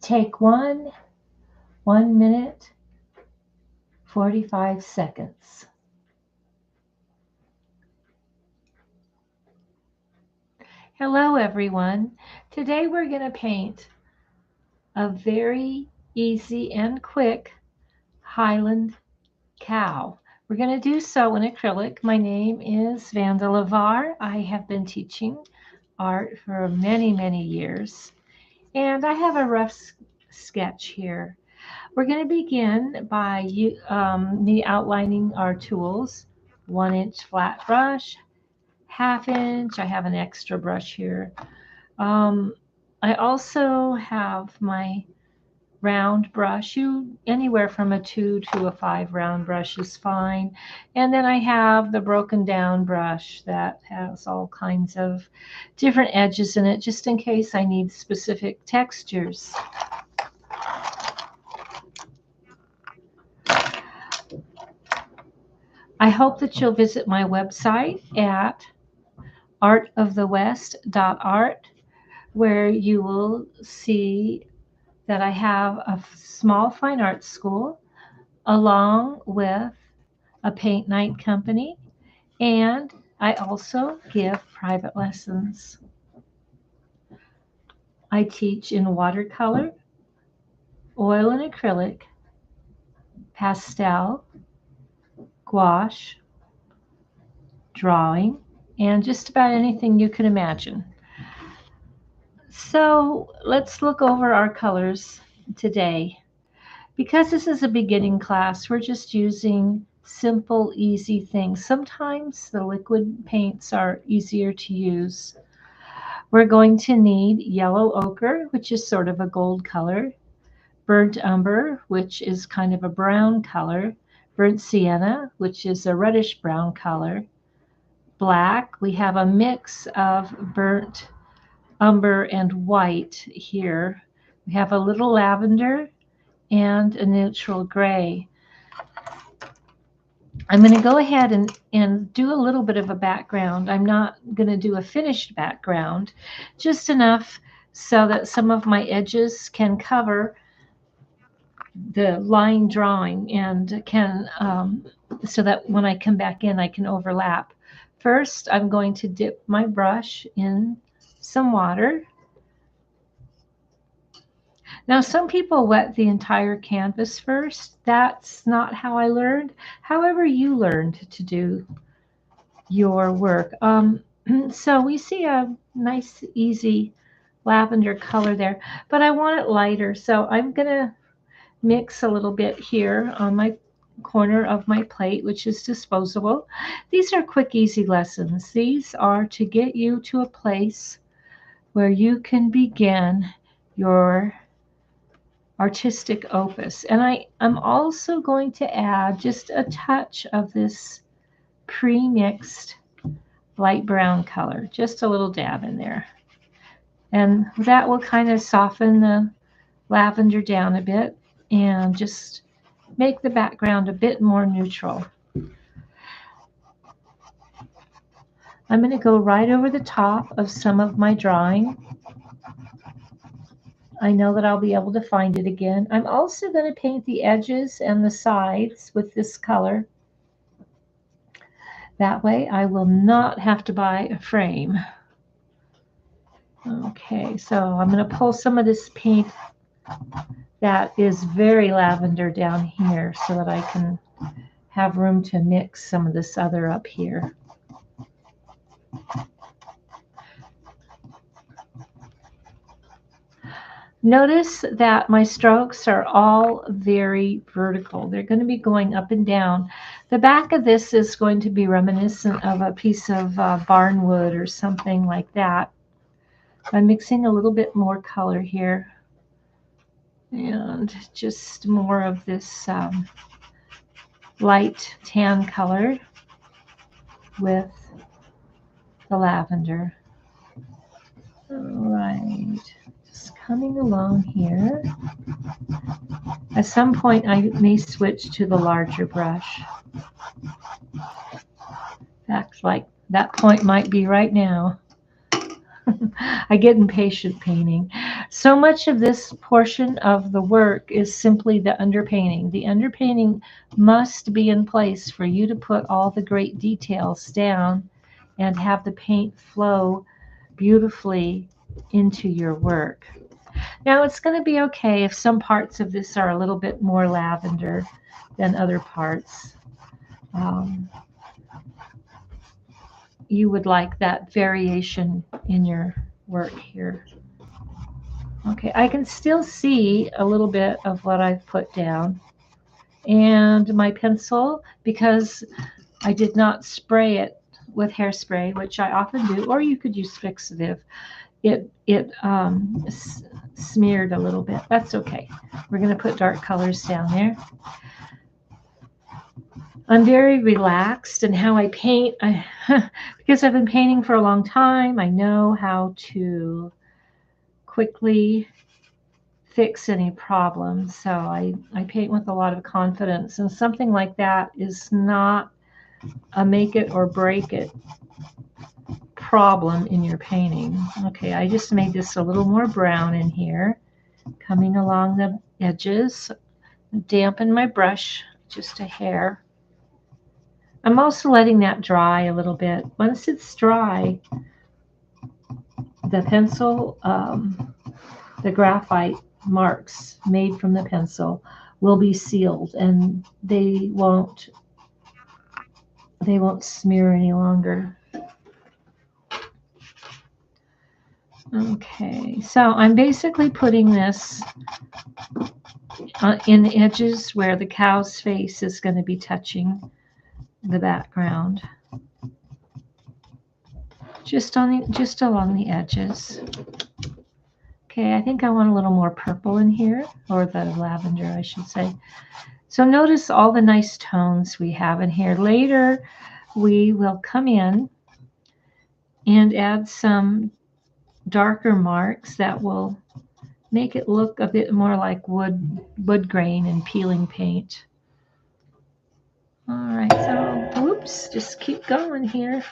Take 1 minute, 45 seconds. Hello everyone. Today we're going to paint a very easy and quick Highland cow. We're going to do so in acrylic. My name is Vanda Lavar. I have been teaching art for many years, and I have a rough sketch here. We're going to begin by me outlining our tools. 1-inch flat brush, 1/2 inch. I have an extra brush here. I also have my round brush. Anywhere from a 2 to a 5 round brush is fine. And then I have the broken down brush that has all kinds of different edges in it, just in case I need specific textures. I hope that you'll visit my website at artofthewest.art, where you will see that I have a small fine arts school along with a paint night company, and I also give private lessons. I teach in watercolor, oil and acrylic, pastel, gouache, drawing, and just about anything you can imagine. So let's look over our colors today. Because this is a beginning class, we're just using simple, easy things. Sometimes the liquid paints are easier to use. We're going to need yellow ochre, which is sort of a gold color, burnt umber, which is kind of a brown color, burnt sienna, which is a reddish brown color, black. We have a mix of burnt umber and white here. We have a little lavender and a neutral gray. I'm going to go ahead and do a little bit of a background. I'm not going to do a finished background, just enough so that some of my edges can cover the line drawing and can so that when I come back in I can overlap. First, I'm going to dip my brush in some water. Now, some people wet the entire canvas first. That's not how I learned. However you learned to do your work. So we see a nice, easy lavender color there, but I want it lighter. So I'm going to mix a little bit here on my corner of my plate, which is disposable. These are quick, easy lessons. These are to get you to a place where you can begin your artistic opus. And I'm also going to add just a touch of this pre-mixed light brown color, just a little dab in there. And that will kind of soften the lavender down a bit and just make the background a bit more neutral. I'm going to go right over the top of some of my drawing. I know that I'll be able to find it again. I'm also going to paint the edges and the sides with this color. That way I will not have to buy a frame. Okay, so I'm going to pull some of this paint that is very lavender down here so that I can have room to mix some of this other up here. Notice that my strokes are all very vertical. They're going to be going up and down. The back of this is going to be reminiscent of a piece of barnwood or something like that. I'm mixing a little bit more color here and just more of this light tan color with the lavender. All right. Coming along here. At some point I may switch to the larger brush. Acts like that point might be right now. I get impatient painting. So much of this portion of the work is simply the underpainting. The underpainting must be in place for you to put all the great details down and have the paint flow beautifully into your work. Now it's going to be okay if some parts of this are a little bit more lavender than other parts. Um, you would like that variation in your work here. Okay, I can still see a little bit of what I've put down. And my pencil, because I did not spray it with hairspray, which I often do, or you could use fixative, it smeared a little bit. That's okay. We're going to put dark colors down there. I'm very relaxed in how I paint. Because I've been painting for a long time, I know how to quickly fix any problems. So I paint with a lot of confidence. And something like that is not a make it or break it problem in your painting. Okay, I just made this a little more brown in here, coming along the edges. Dampen my brush just a hair. I'm also letting that dry a little bit. Once it's dry, the pencil, the graphite marks made from the pencil will be sealed, and they won't smear any longer. Okay, so I'm basically putting this in the edges where the cow's face is going to be touching the background, just along the edges. Okay, I think I want a little more purple in here, or the lavender, I should say. So notice all the nice tones we have in here. Later, we will come in and add some darker marks that will make it look a bit more like wood grain and peeling paint. All right, so whoops, just keep going here.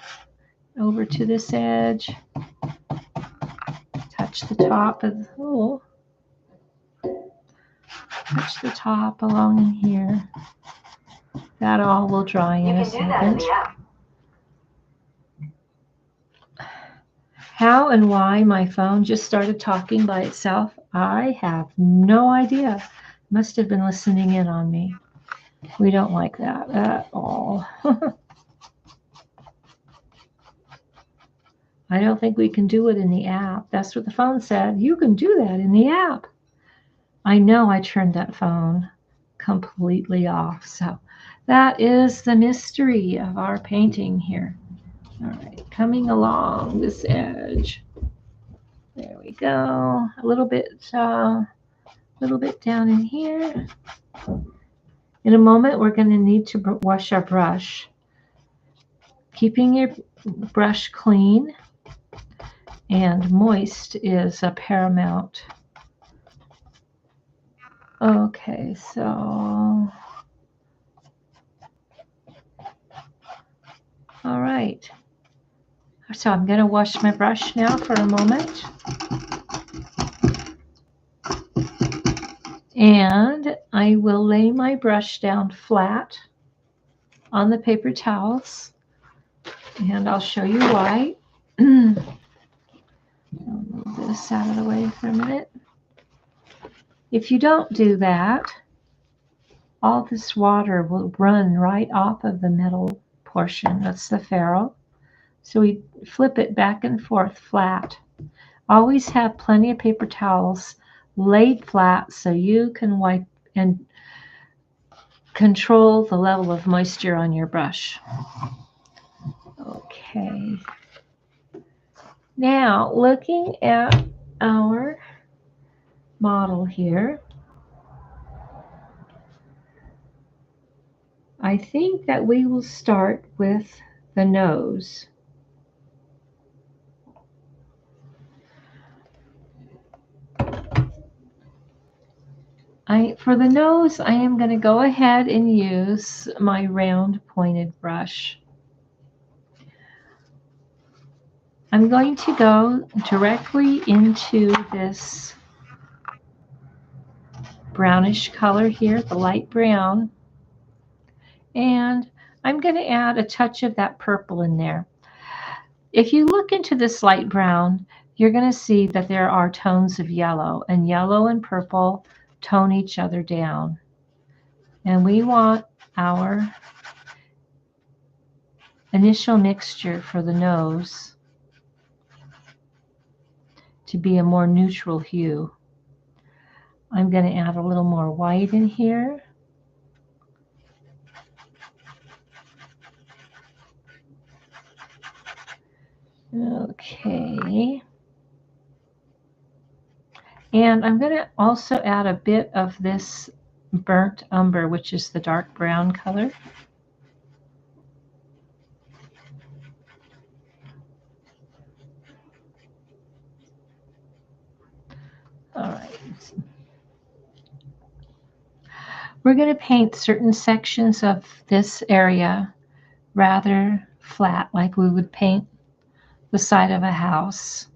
Over to this edge. Touch the top of touch the top along in here. That all will dry in a second. How and why my phone just started talking by itself, I have no idea. Must have been listening in on me. We don't like that at all. I don't think we can do it in the app. That's what the phone said. You can do that in the app. I know I turned that phone completely off. So that is the mystery of our painting here. All right, coming along this edge. There we go. A little bit down in here. In a moment, we're going to need to wash our brush. Keeping your brush clean and moist is paramount. Okay, so all right. So I'm going to wash my brush now for a moment. And I will lay my brush down flat on the paper towels. And I'll show you why. I'll move this out of the way for a minute. If you don't do that, all this water will run right off of the middle portion. That's the ferrule. So we flip it back and forth flat. Always have plenty of paper towels laid flat so you can wipe and control the level of moisture on your brush. Okay. Now, looking at our model here, I think that we will start with the nose. For the nose, I am going to go ahead and use my round pointed brush. I'm going to go directly into this brownish color here, the light brown, and I'm going to add a touch of that purple in there. If you look into this light brown, you're going to see that there are tones of yellow, and yellow and purple tone each other down. And we want our initial mixture for the nose to be a more neutral hue. I'm going to add a little more white in here. Okay. And I'm going to also add a bit of this burnt umber, which is the dark brown color. All right. We're going to paint certain sections of this area rather flat, like we would paint the side of a house.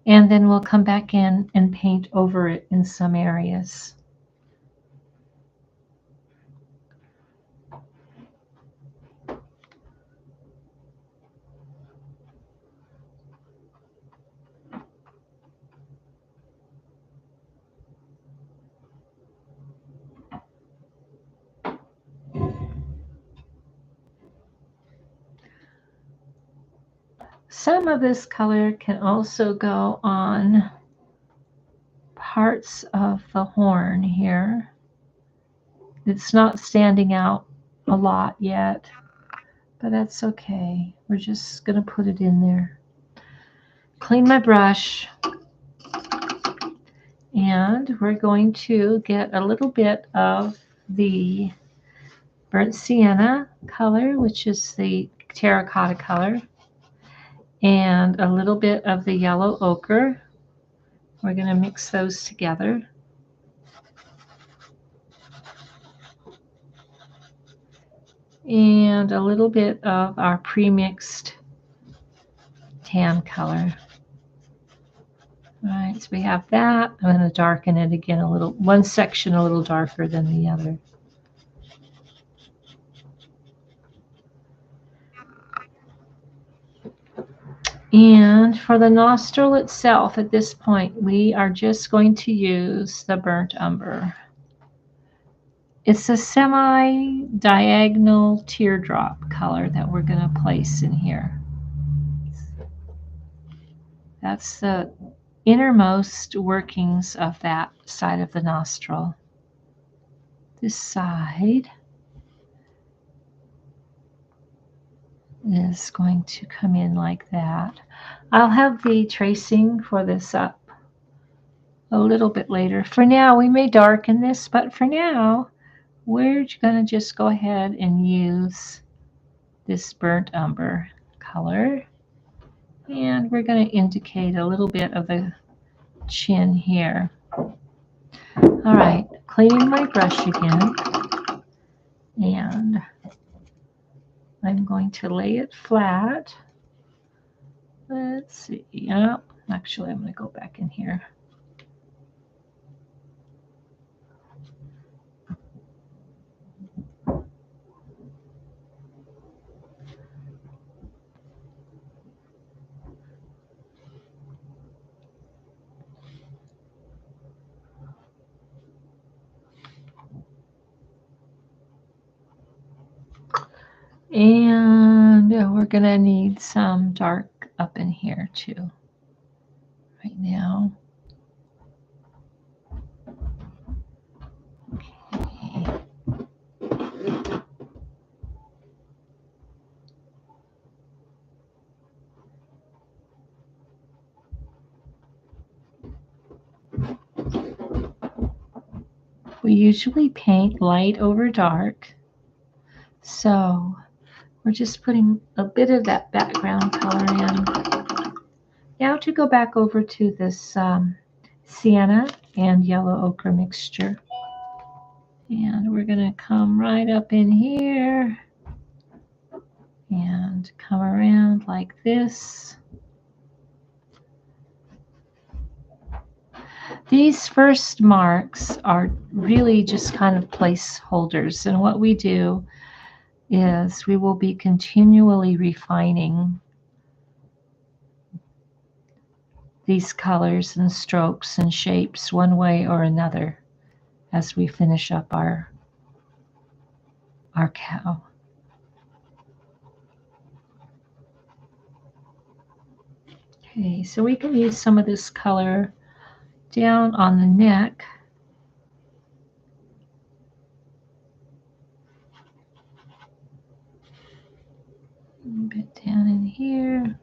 And then we'll come back in and paint over it in some areas. Some of this color can also go on parts of the horn here. It's not standing out a lot yet, but that's okay. We're just going to put it in there. Clean my brush, and we're going to get a little bit of the burnt sienna color, which is the terracotta color, and a little bit of the yellow ochre. We're going to mix those together. And a little bit of our pre-mixed tan color. All right, so we have that. I'm going to darken it again a little, one section a little darker than the other. And for the nostril itself, at this point, we are just going to use the burnt umber. It's a semi-diagonal teardrop color that we're going to place in here. That's the innermost workings of that side of the nostril. This side is going to come in like that. I'll have the tracing for this up a little bit later. For now, we may darken this, but for now, we're going to just go ahead and use this burnt umber color. And we're going to indicate a little bit of the chin here. All right, cleaning my brush again. And I'm going to lay it flat. Let's see. Yeah, actually, I'm going to go back in here. And we're going to need some dark up in here too, right now. Okay. We usually paint light over dark, so we're just putting a bit of that background color in. Now to go back over to this sienna and yellow ochre mixture. And we're going to come right up in here and come around like this. These first marks are really just kind of placeholders, and what we do is we will be continually refining these colors and strokes and shapes one way or another as we finish up our cow. Okay, so we can use some of this color down on the neck. A bit down in here.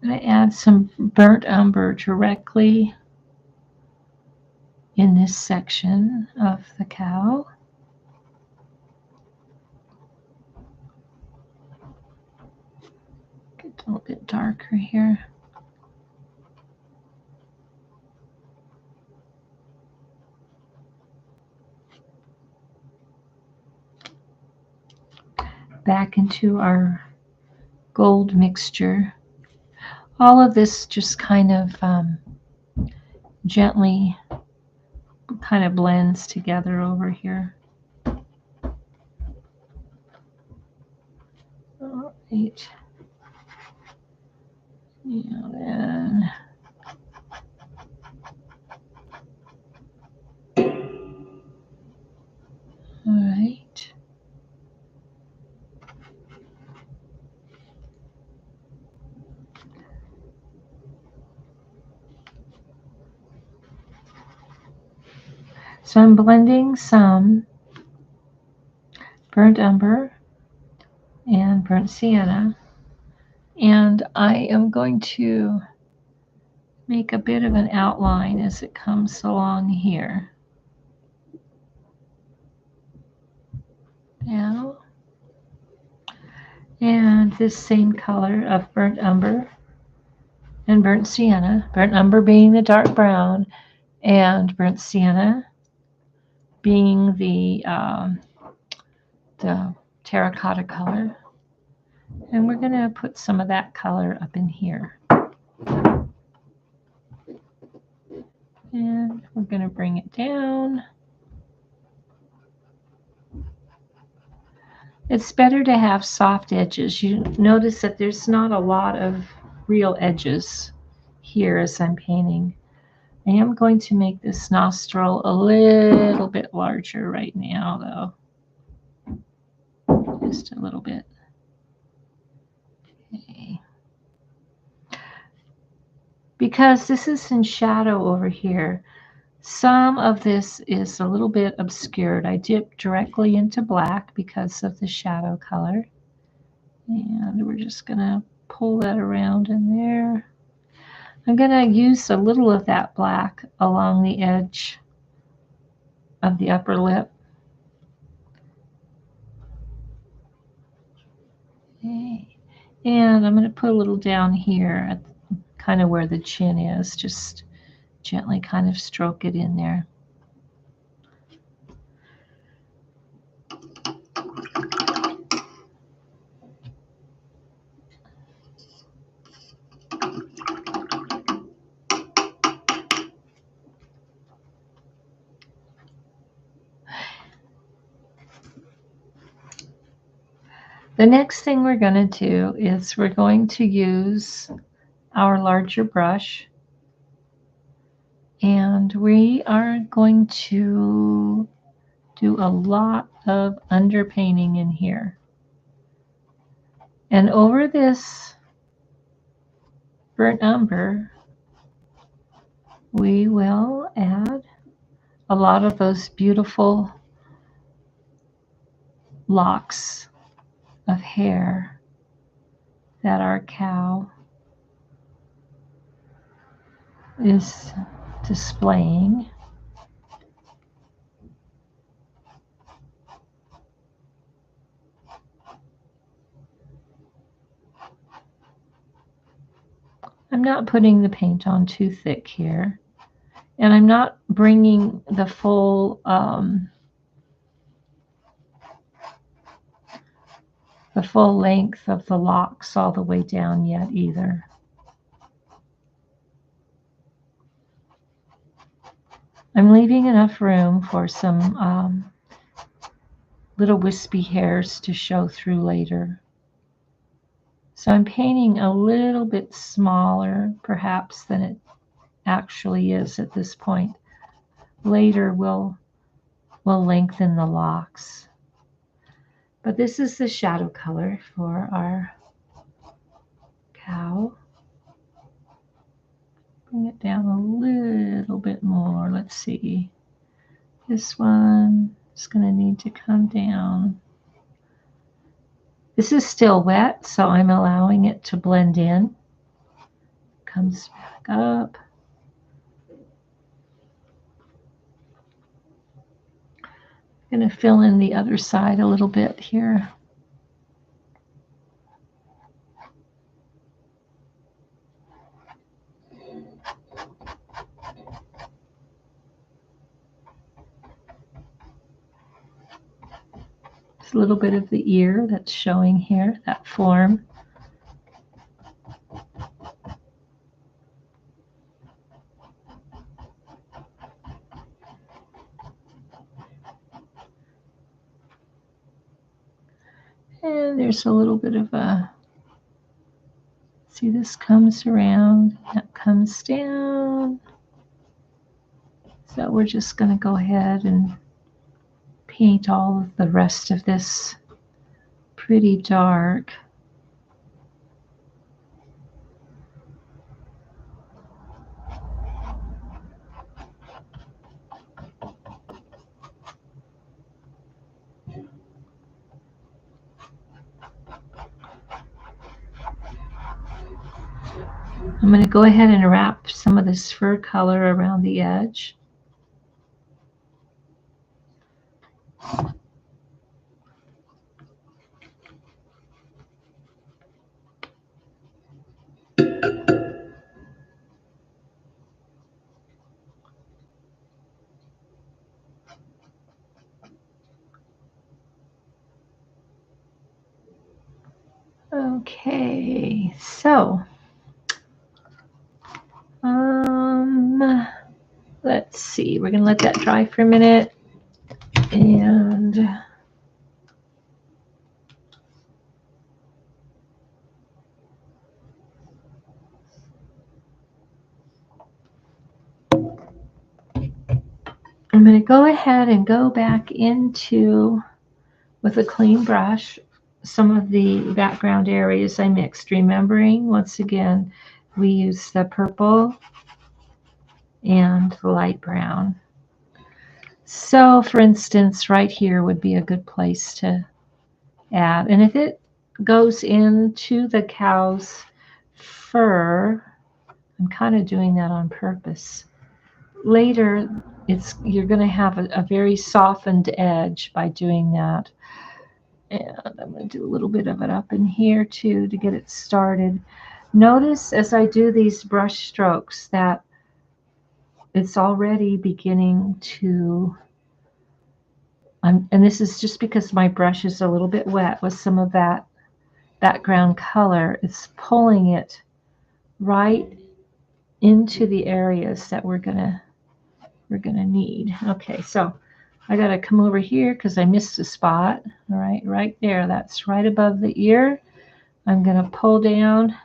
I add some burnt umber directly in this section of the cow. Get a little bit darker here. Back into our gold mixture. All of this just kind of gently kind of blends together over here. All right. And then all right. So I'm blending some burnt umber and burnt sienna, and I am going to make a bit of an outline as it comes along here. Now, and this same color of burnt umber and burnt sienna, burnt umber being the dark brown and burnt sienna being the terracotta color. And we're going to put some of that color up in here. And we're going to bring it down. It's better to have soft edges. You notice that there's not a lot of real edges here as I'm painting. I am going to make this nostril a little bit larger right now, though. Just a little bit. Okay. Because this is in shadow over here, some of this is a little bit obscured. I dip directly into black because of the shadow color. And we're just going to pull that around in there. I'm going to use a little of that black along the edge of the upper lip. Okay. And I'm going to put a little down here at kind of where the chin is. Just gently kind of stroke it in there. The next thing we're going to do is we're going to use our larger brush, and we are going to do a lot of underpainting in here. And over this burnt umber, we will add a lot of those beautiful locks of hair that our cow is displaying. I'm not putting the paint on too thick here. And I'm not bringing the full length of the locks all the way down yet either. I'm leaving enough room for some little wispy hairs to show through later. So I'm painting a little bit smaller perhaps than it actually is at this point. Later we'll lengthen the locks. But this is the shadow color for our cow. Bring it down a little bit more. Let's see. This one is going to need to come down. This is still wet, so I'm allowing it to blend in. Comes back up. I'm going to fill in the other side a little bit here. There's a little bit of the ear that's showing here, that form. And there's a little bit of a, see, this comes around, that comes down. So we're just going to go ahead and paint all of the rest of this pretty dark. I'm going to go ahead and wrap some of this fur color around the edge. Okay, so let's see. We're going to let that dry for a minute. And I'm going to go ahead and go back into, with a clean brush, some of the background areas I mixed. Remembering, once again, we use the purple and the light brown. So, for instance, right here would be a good place to add. And if it goes into the cow's fur, I'm kind of doing that on purpose. Later, you're going to have a very softened edge by doing that. And I'm going to do a little bit of it up in here too to get it started. Notice as I do these brush strokes that it's already beginning to, and this is just because my brush is a little bit wet with some of that background color. It's pulling it right into the areas that we're gonna need. Okay, so I gotta come over here because I missed a spot. All right, right there. That's right above the ear. I'm gonna pull down,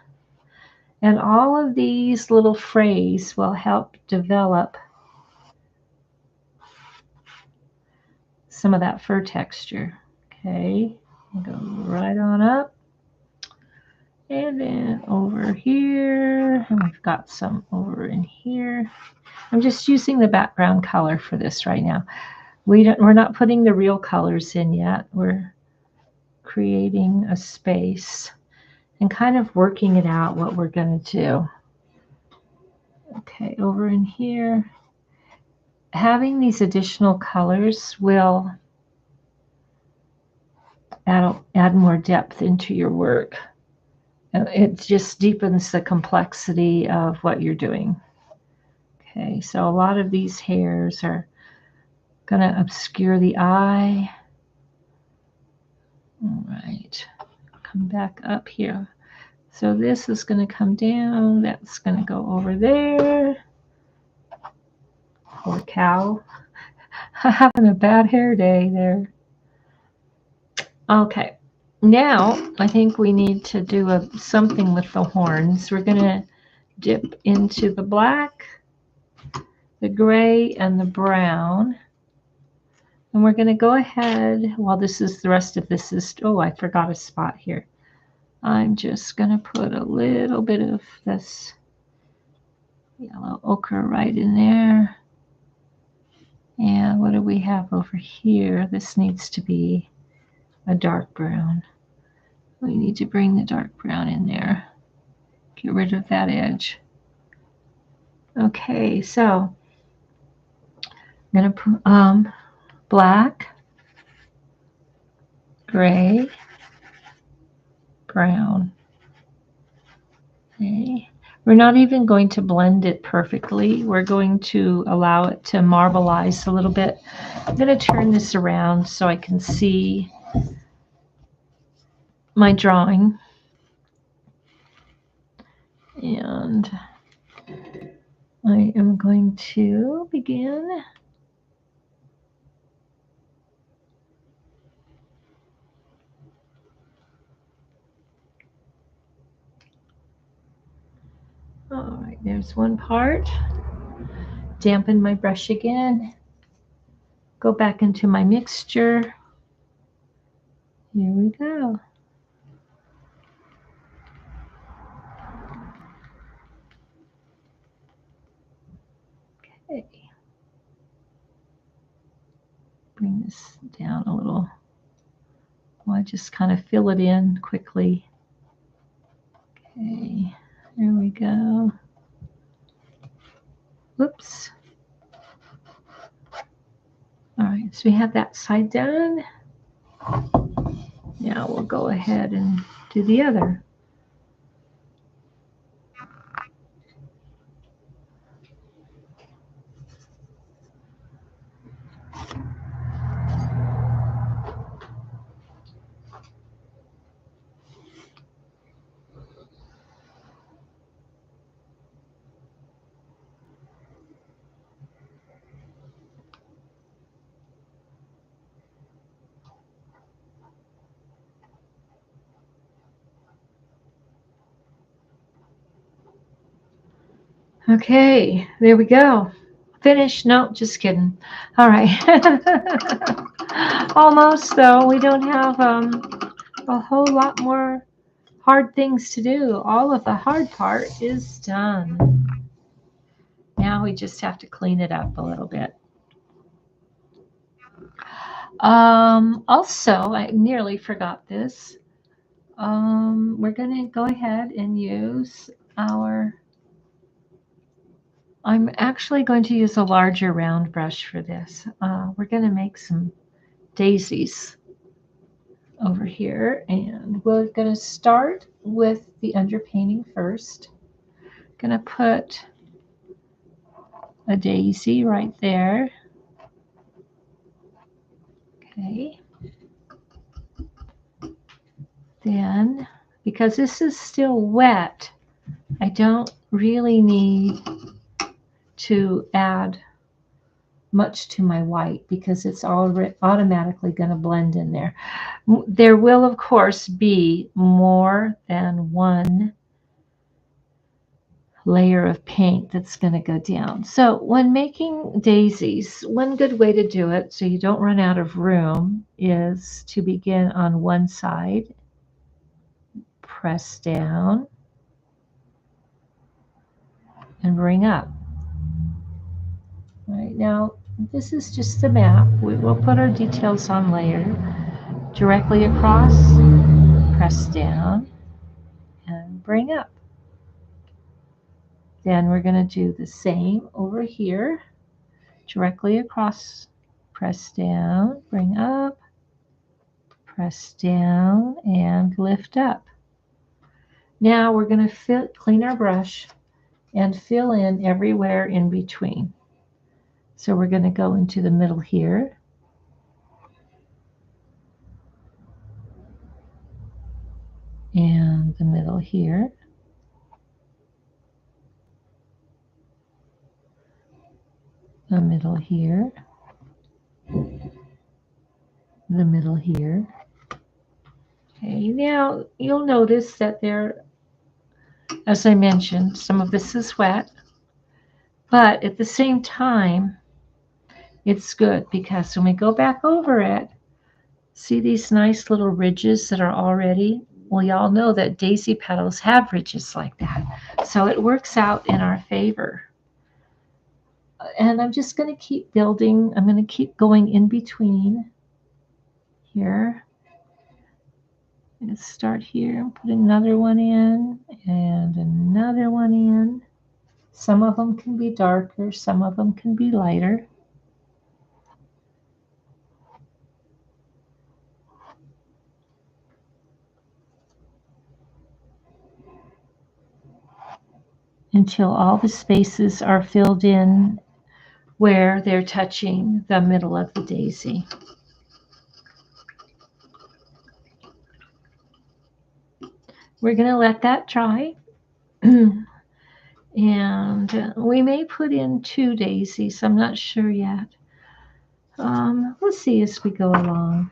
and all of these little frays will help develop some of that fur texture. Okay, I'll go right on up. And then over here, and we've got some over in here. I'm just using the background color for this right now. We're not putting the real colors in yet. We're creating a space and kind of working it out what we're going to do. Okay, over in here, having these additional colors will add more depth into your work It just deepens the complexity of what you're doing. Okay, so a lot of these hairs are going to obscure the eye. All right, come back up here. So this is going to come down. That's going to go over there. Poor cow. Having a bad hair day there. Okay, now I think we need to do something with the horns. We're going to dip into the black, the gray, and the brown. And we're going to go ahead, while this is the rest of this is, oh, I forgot a spot here. I'm just going to put a little bit of this yellow ochre right in there. And what do we have over here? This needs to be a dark brown. We need to bring the dark brown in there. Get rid of that edge. Okay, so I'm going to put black, gray, brown. Okay. We're not even going to blend it perfectly. We're going to allow it to marbleize a little bit. I'm going to turn this around so I can see my drawing. And I am going to begin. All right, there's one part. Dampen my brush again. Go back into my mixture. Here we go. Okay. Bring this down a little. Well, I just kind of fill it in quickly. Okay, there we go. Whoops. All right, so we have that side done. Now we'll go ahead and do the other. Okay, there we go. Finished? No, just kidding. All right. Almost, though. We don't have a whole lot more hard things to do. All of the hard part is done. Now we just have to clean it up a little bit. Also, I nearly forgot this. We're going to go ahead and use our... I'm actually going to use a larger round brush for this. We're going to make some daisies over here, and we're going to start with the underpainting first. Going to put a daisy right there. Okay. Then, because this is still wet, I don't really need to add much to my white because it's already automatically going to blend in there. There will, of course, be more than one layer of paint that's going to go down. So when making daisies, one good way to do it so you don't run out of room is to begin on one side, press down, and bring up. All right, now this is just the map. We will put our details on later. Directly across, press down, and bring up. Then we're going to do the same over here. Directly across, press down, bring up, press down, and lift up. Now we're going to clean our brush and fill in everywhere in between. So we're going to go into the middle here. And the middle here. The middle here. The middle here. Okay, now you'll notice that there, as I mentioned, some of this is wet, but at the same time, it's good because when we go back over it, see these nice little ridges that are already, well, y'all know that daisy petals have ridges like that. So it works out in our favor. And I'm just going to keep building. I'm going to keep going in between here. I'm going to start here and put another one in and another one in. Some of them can be darker, some of them can be lighter. Until all the spaces are filled in where they're touching the middle of the daisy. We're going to let that dry. And we may put in 2 daisies. I'm not sure yet. Let's see as we go along.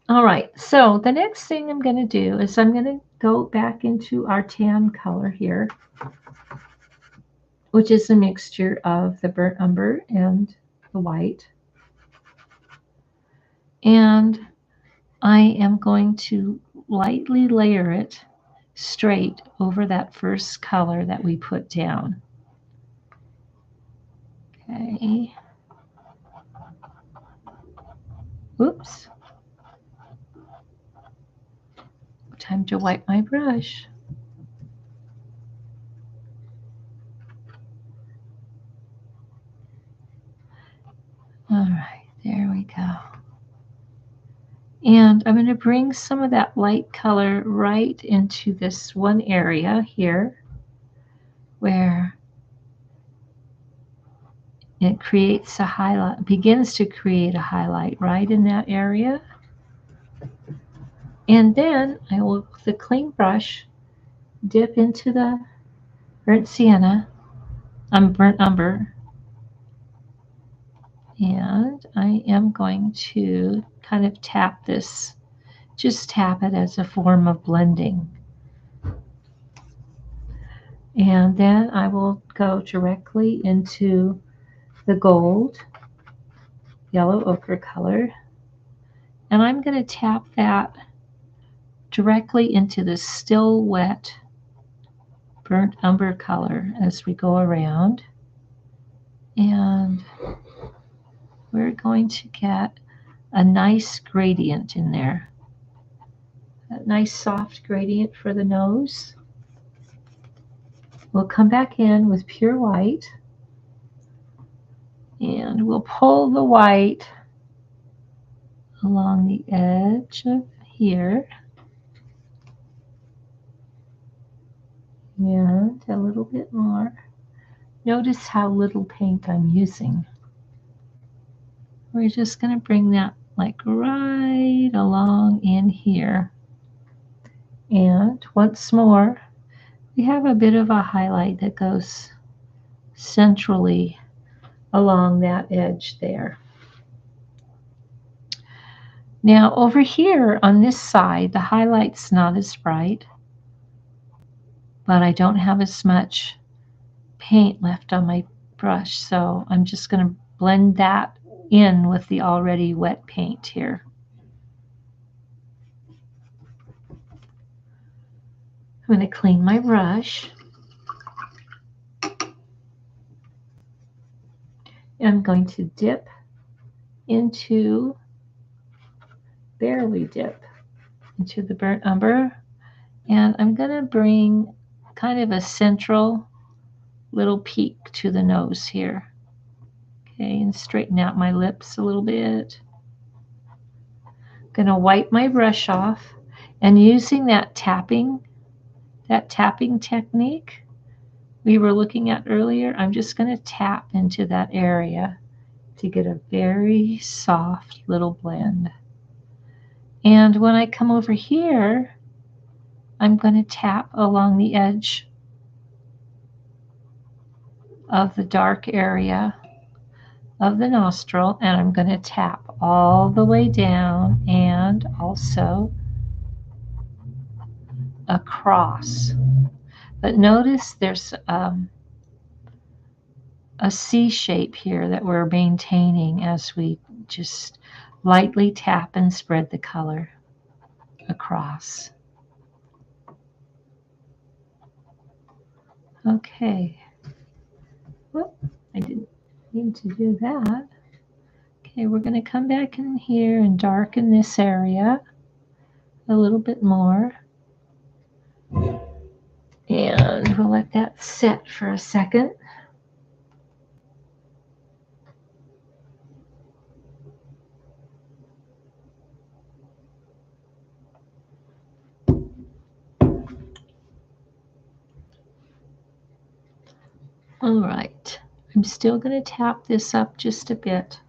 All right, so the next thing I'm going to do is I'm going to go back into our tan color here, which is a mixture of the burnt umber and the white. And I am going to lightly layer it straight over that first color that we put down. Okay. Oops. Time to wipe my brush. All right, there we go. And I'm going to bring some of that light color right into this one area here where it creates a highlight, begins to create a highlight right in that area. And then I will, with a clean brush, dip into the burnt sienna, burnt umber, and I am going to kind of tap this, just tap it as a form of blending. And then I will go directly into the gold, yellow ochre color, and I'm going to tap that directly into the still wet burnt umber color as we go around. And we're going to get a nice gradient in there, a nice soft gradient for the nose. We'll come back in with pure white and we'll pull the white along the edge of here and a little bit more. Notice how little paint I'm using. We're just going to bring that like right along in here. And once more, we have a bit of a highlight that goes centrally along that edge there. Now over here on this side, the highlight's not as bright, but I don't have as much paint left on my brush, so I'm just going to blend that in with the already wet paint here. I'm going to clean my brush. I'm going to dip into, barely dip into the burnt umber, and I'm going to bring kind of a central little peak to the nose here. Okay, and straighten out my lips a little bit. I'm going to wipe my brush off, And using that tapping technique we were looking at earlier, I'm just going to tap into that area to get a very soft little blend. And when I come over here, I'm going to tap along the edge of the dark area of the nostril, and I'm going to tap all the way down and also across. But notice there's a C shape here that we're maintaining as we just lightly tap and spread the color across. Okay. Whoop, I didn't mean to do that. Okay, we're going to come back in here and darken this area a little bit more. And we'll let that set for a second. All right, I'm still going to tap this up just a bit.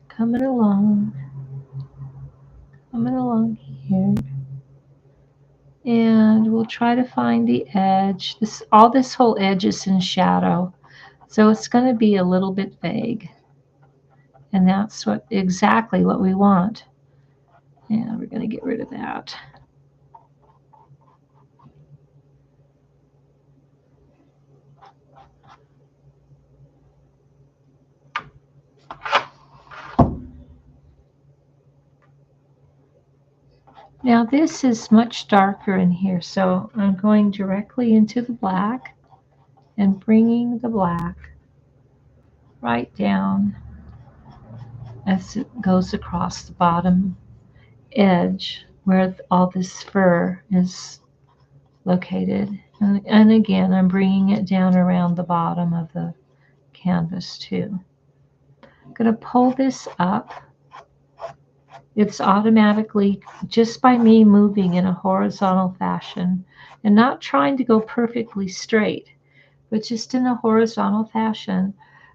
Coming along here. And we'll try to find the edge. All this whole edge is in shadow, so it's going to be a little bit vague. And that's exactly what we want. And we're going to get rid of that. Now this is much darker in here, so I'm going directly into the black and bringing the black right down as it goes across the bottom edge where all this fur is located. And again, I'm bringing it down around the bottom of the canvas too. I'm going to pull this up. It's automatically, just by me moving in a horizontal fashion and not trying to go perfectly straight, but just in a horizontal fashion,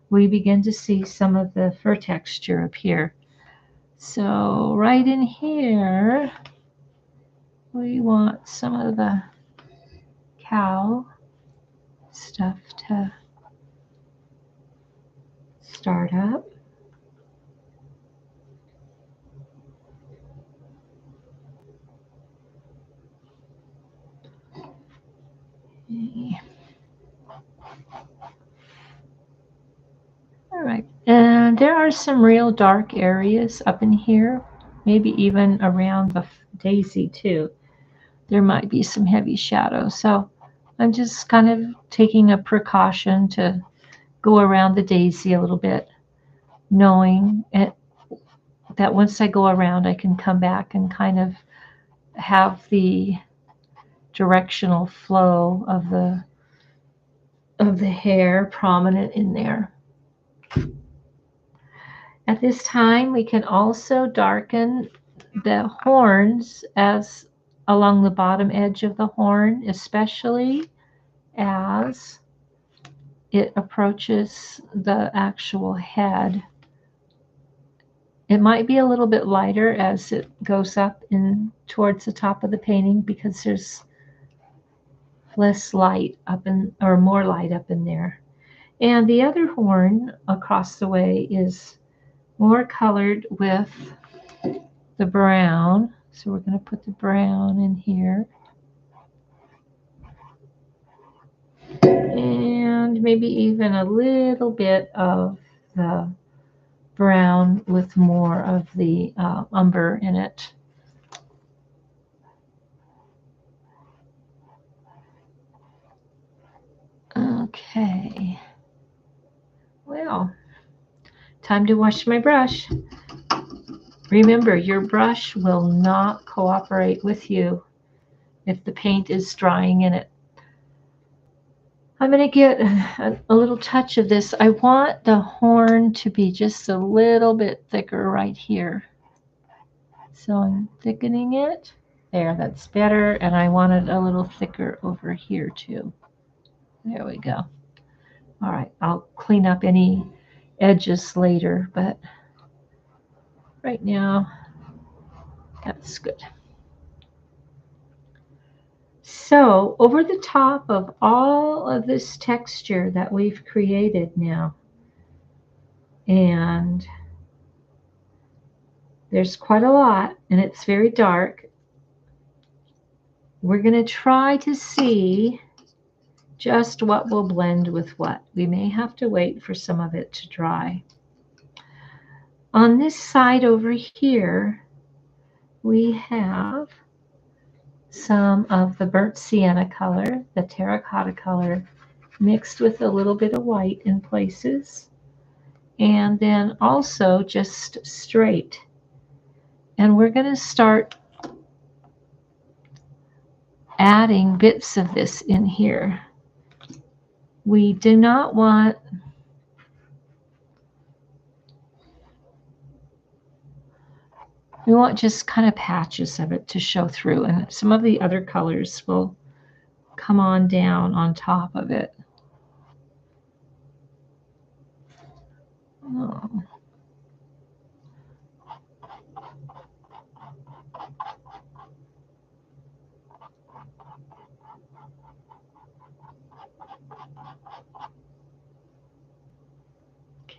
we begin to see some of the fur texture appear. So right in here, we want some of the cow stuff to start up. Okay. All right, and there are some real dark areas up in here, maybe even around the daisy too. There might be some heavy shadow, so I'm just kind of taking a precaution to go around the daisy a little bit, knowing that once I go around, I can come back and kind of have the directional flow of the hair prominent in there. At this time, we can also darken the horns as along the bottom edge of the horn, especially as it approaches the actual head. It might be a little bit lighter as it goes up in towards the top of the painting because there's less light up in, or more light up in there. And the other horn across the way is more colored with the brown. So we're going to put the brown in here. And maybe even a little bit of the brown with more of the umber in it. Okay. Well, time to wash my brush. Remember, your brush will not cooperate with you if the paint is drying in it. I'm going to get a little touch of this. I want the horn to be just a little bit thicker right here. So I'm thickening it There, that's better. And I want it a little thicker over here too. There we go. All right, I'll clean up any edges later, but right now, that's good. So over the top of all of this texture that we've created now, and there's quite a lot, and it's very dark, we're going to try to see just what will blend with what. We may have to wait for some of it to dry. On this side over here, we have some of the burnt sienna color, the terracotta color, mixed with a little bit of white in places, and then also just straight. And we're going to start adding bits of this in here. We do not want just kind of patches of it to show through, and some of the other colors will come on down on top of it. Oh.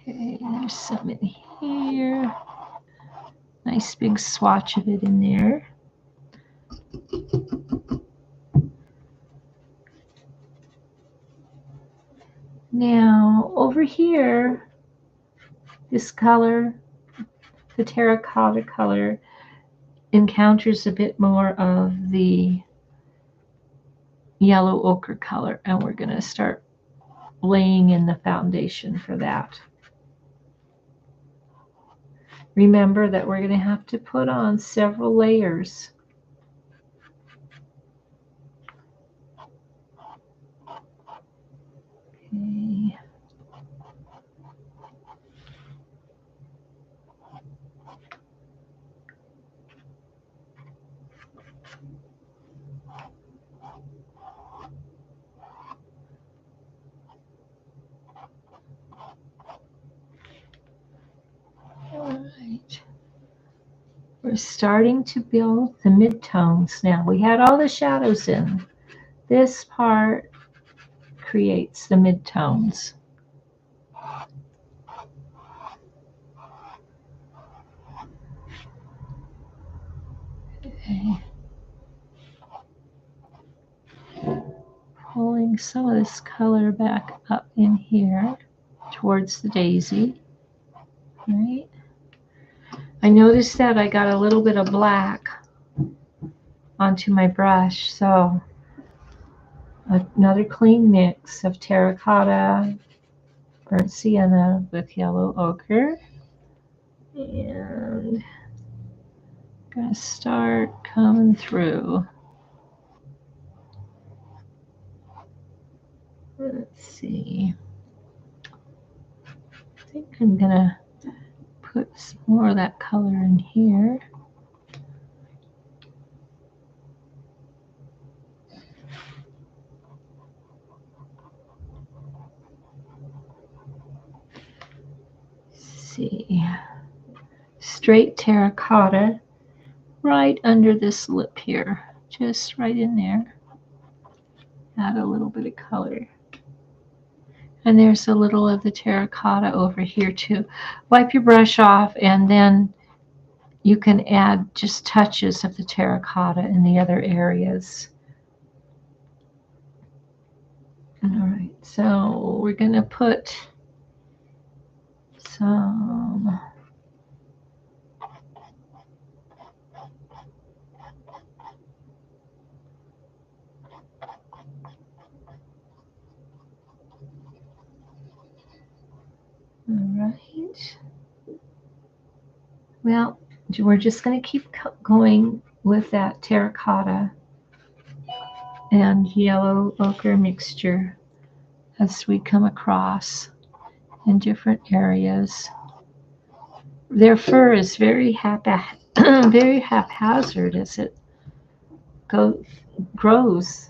Okay, there's some in here. Nice big swatch of it in there. Now, over here, this color, the terracotta color, encounters a bit more of the yellow ochre color, and we're going to start laying in the foundation for that. Remember that we're going to have to put on several layers. Okay. All right. We're starting to build the midtones now. We had all the shadows in. This part creates the midtones. Okay. Pulling some of this color back up in here towards the daisy. Right. I noticed that I got a little bit of black onto my brush, so another clean mix of terracotta, burnt sienna with yellow ochre, and I'm gonna start coming through. Let's see. I think I'm gonna put some more of that color in here. See, straight terracotta right under this lip here, just right in there. Add a little bit of color. And there's a little of the terracotta over here too. Wipe your brush off, and then you can add just touches of the terracotta in the other areas. All right, so we're going to put some right. Well, we're just going to keep going with that terracotta and yellow ochre mixture as we come across in different areas. Their fur is very very haphazard as it grows.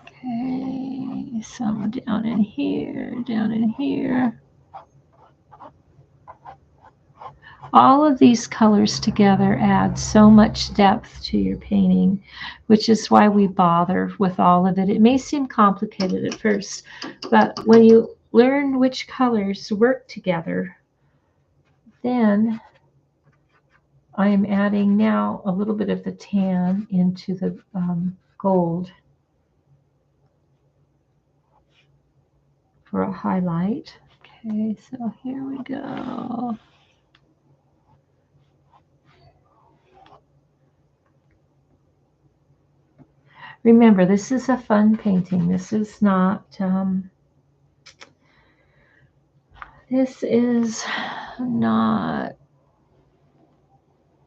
Okay, some down in here, down in here. All of these colors together add so much depth to your painting, which is why we bother with all of it. It may seem complicated at first, but when you learn which colors work together, then I am adding now a little bit of the tan into the gold for a highlight. Okay, so here we go. Remember, this is a fun painting. This is not,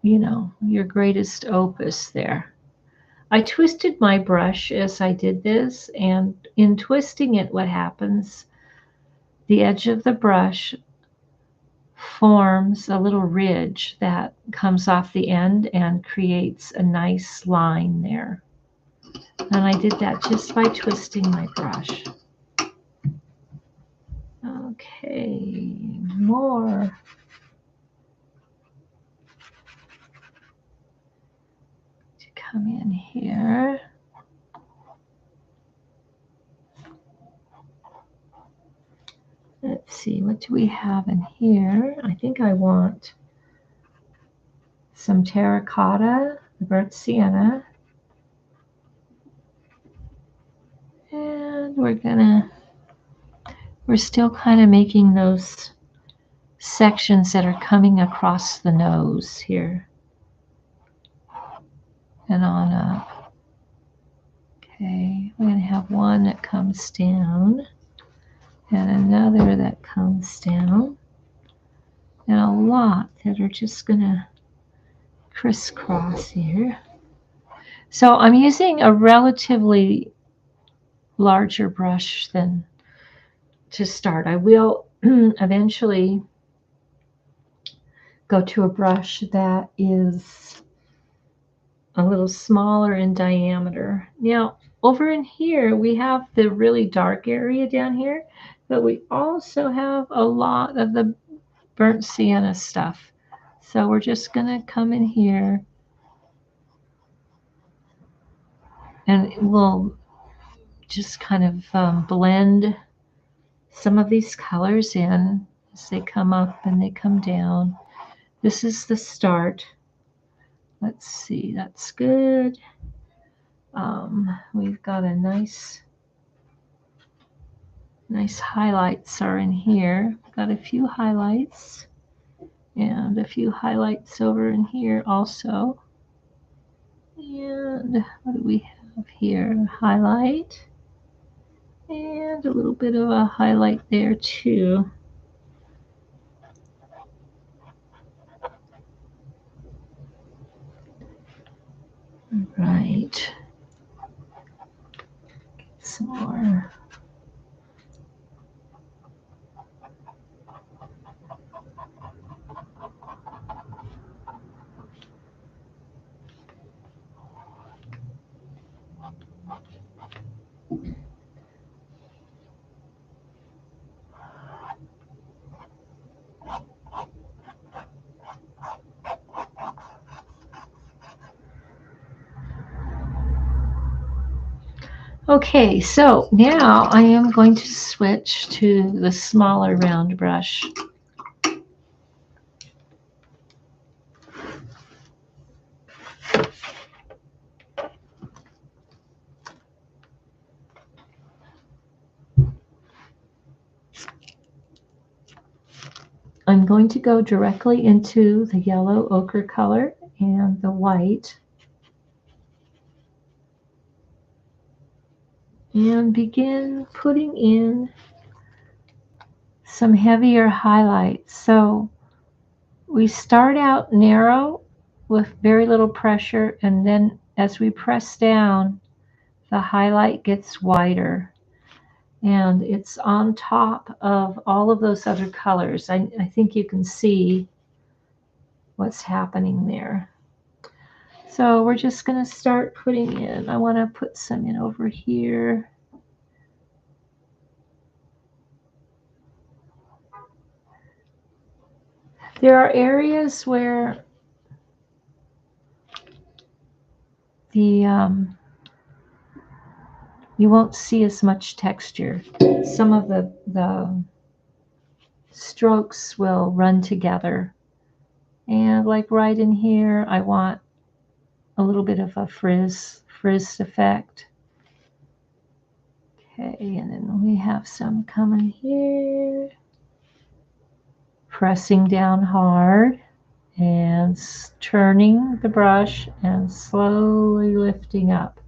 you know, your greatest opus there. I twisted my brush as I did this, and in twisting it, what happens, the edge of the brush forms a little ridge that comes off the end and creates a nice line there. And I did that just by twisting my brush. Okay, more. To come in here. Let's see, what do we have in here? I think I want some terracotta, the burnt sienna. And we're still kind of making those sections that are coming across the nose here and on up. Okay, we're going to have one that comes down and another that comes down, and a lot that are just going to crisscross here. So I'm using a relatively larger brush than to start. I will eventually go to a brush that is a little smaller in diameter. Now, over in here, we have the really dark area down here, but we also have a lot of the burnt sienna stuff. So we're just going to come in here and we'll just kind of blend some of these colors in as they come up and they come down. This is the start. Let's see, that's good. We've got a nice highlights are in here. We've got a few highlights and a few highlights over in here also. And what do we have here? A highlight and a little bit of a highlight there too. Right. Get some more. Okay, so now I am going to switch to the smaller round brush. I'm going to go directly into the yellow ochre color and the white and begin putting in some heavier highlights. So we start out narrow with very little pressure, and then as we press down, the highlight gets wider and it's on top of all of those other colors. I think you can see what's happening there. So we're just going to start putting in, I want to put some in over here. There are areas where the you won't see as much texture. Some of the strokes will run together. And like right in here, I want a little bit of a frizz effect. Okay, and then we have some coming here. Pressing down hard and turning the brush and slowly lifting up.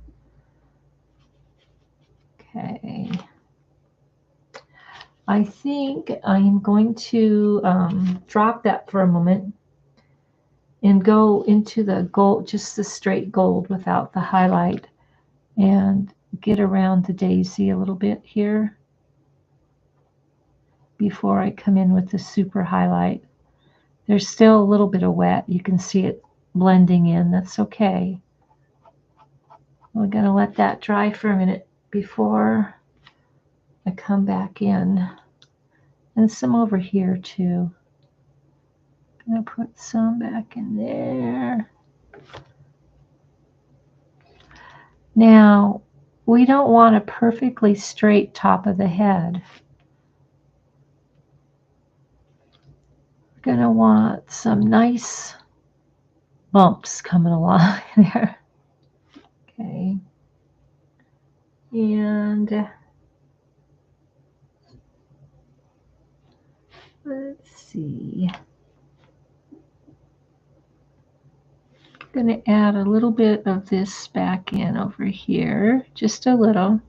Okay. I think I'm going to drop that for a moment and go into the gold, just the straight gold without the highlight, and get around the daisy a little bit here before I come in with the super highlight. There's still a little bit of wet. You can see it blending in. That's okay. We're going to let that dry for a minute before I come back in. And some over here too. I'm going to put some back in there. Now, we don't want a perfectly straight top of the head. We're going to want some nice bumps coming along there. Okay. And let's see. I'm going to add a little bit of this back in over here, just a little.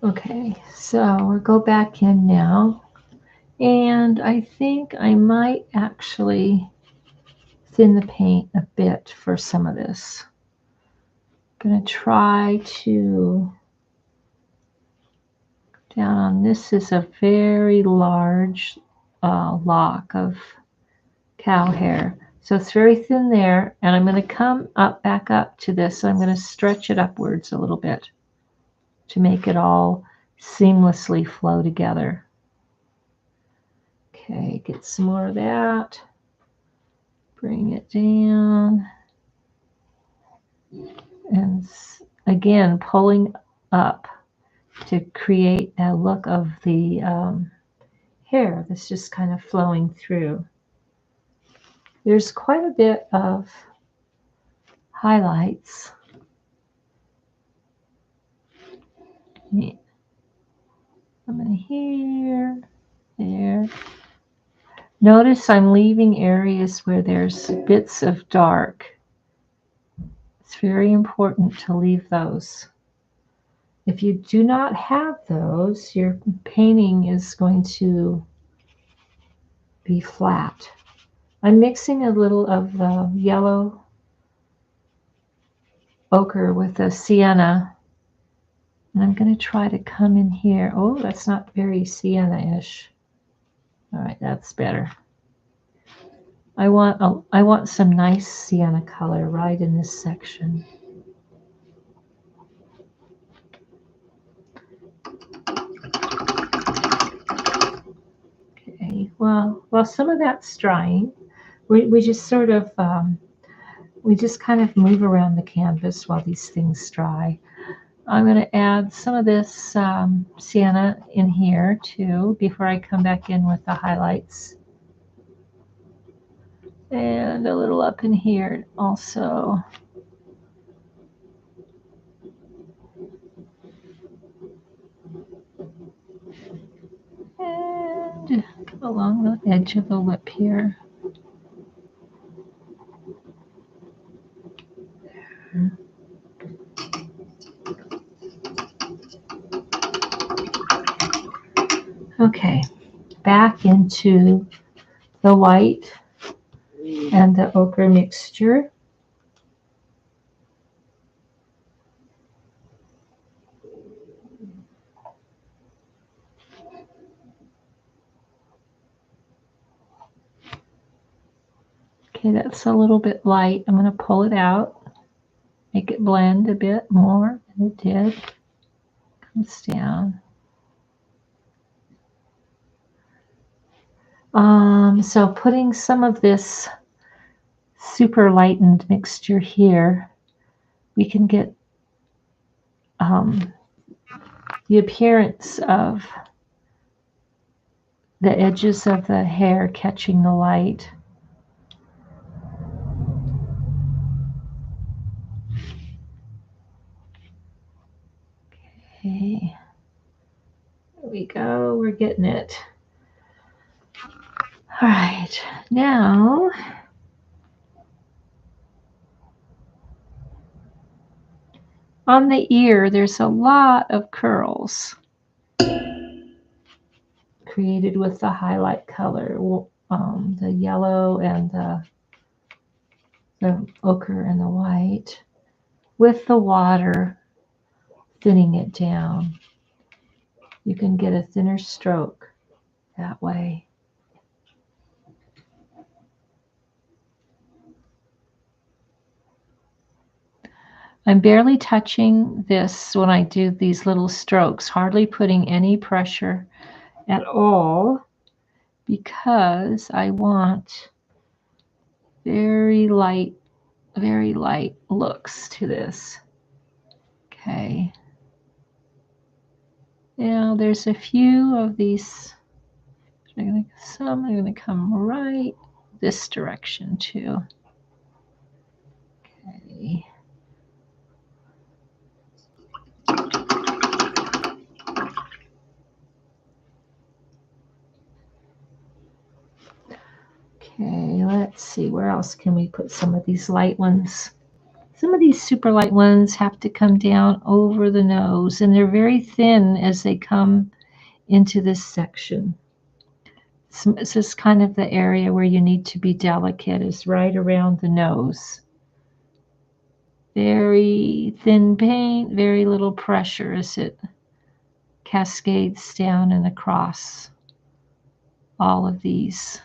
Okay, so we'll go back in now. And I think I might actually thin the paint a bit for some of this. I'm going to try to, down on this is a very large lock of cow hair. So it's very thin there, and I'm going to come up, back up to this. So I'm going to stretch it upwards a little bit to make it all seamlessly flow together. Okay, get some more of that. Bring it down. And again, pulling up to create a look of the hair that's just kind of flowing through. There's quite a bit of highlights. I'm in here, there. Notice I'm leaving areas where there's bits of dark. It's very important to leave those. If you do not have those, your painting is going to be flat. I'm mixing a little of the yellow ochre with the sienna, and I'm going to try to come in here. Oh, that's not very sienna-ish. All right, that's better. I want some nice sienna color right in this section. Okay, well, while some of that's drying, we just sort of we just kind of move around the canvas while these things dry. I'm going to add some of this sienna in here too before I come back in with the highlights. And a little up in here also. And along the edge of the lip here. There. Okay, back into the white and the ochre mixture. Okay, that's a little bit light. I'm going to pull it out, make it blend a bit more, and it did. Comes down. So putting some of this super lightened mixture here, we can get the appearance of the edges of the hair catching the light. Okay, there we go, we're getting it. All right, now on the ear, there's a lot of curls created with the highlight color, the yellow and the ochre and the white, with the water thinning it down. You can get a thinner stroke that way. I'm barely touching this when I do these little strokes, hardly putting any pressure at all, because I want very light looks to this. Okay. Now there's a few of these. Some are going to come right this direction too. Okay. Okay, let's see, where else can we put some of these light ones? Some of these super light ones have to come down over the nose, and they're very thin as they come into this section. This is kind of the area where you need to be delicate, is right around the nose. Very thin paint, very little pressure as it cascades down and across all of these.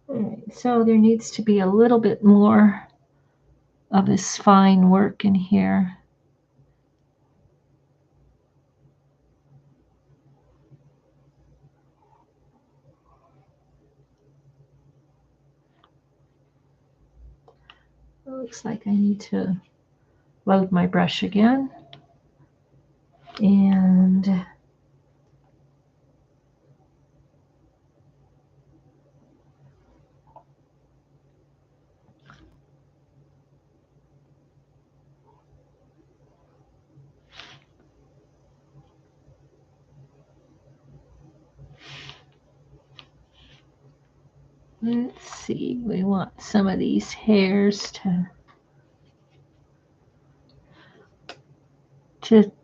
All right, so there needs to be a little bit more of this fine work in here. It looks like I need to load my brush again. And let's see, we want some of these hairs to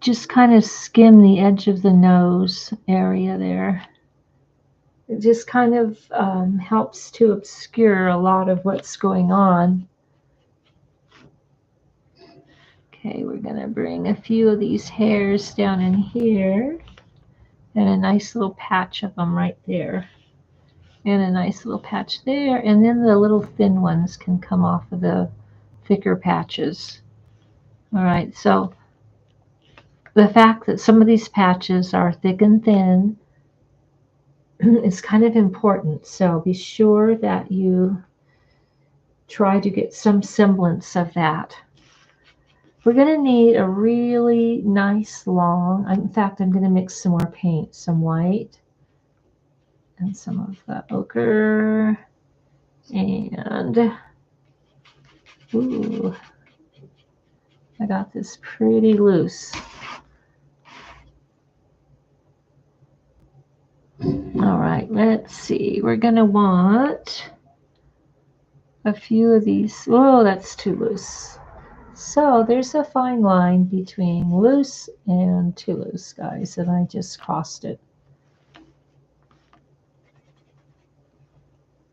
just kind of skim the edge of the nose area there. It just kind of helps to obscure a lot of what's going on. Okay, we're going to bring a few of these hairs down in here, and a nice little patch of them right there, and a nice little patch there, and then the little thin ones can come off of the thicker patches. All right, so the fact that some of these patches are thick and thin is kind of important, so be sure that you try to get some semblance of that. We're going to need a really nice long, in fact, I'm going to mix some more paint, some white and some of the ochre, and ooh, I got this pretty loose. All right, let's see, we're going to want a few of these. Oh, that's too loose. So there's a fine line between loose and too loose, guys, and I just crossed it.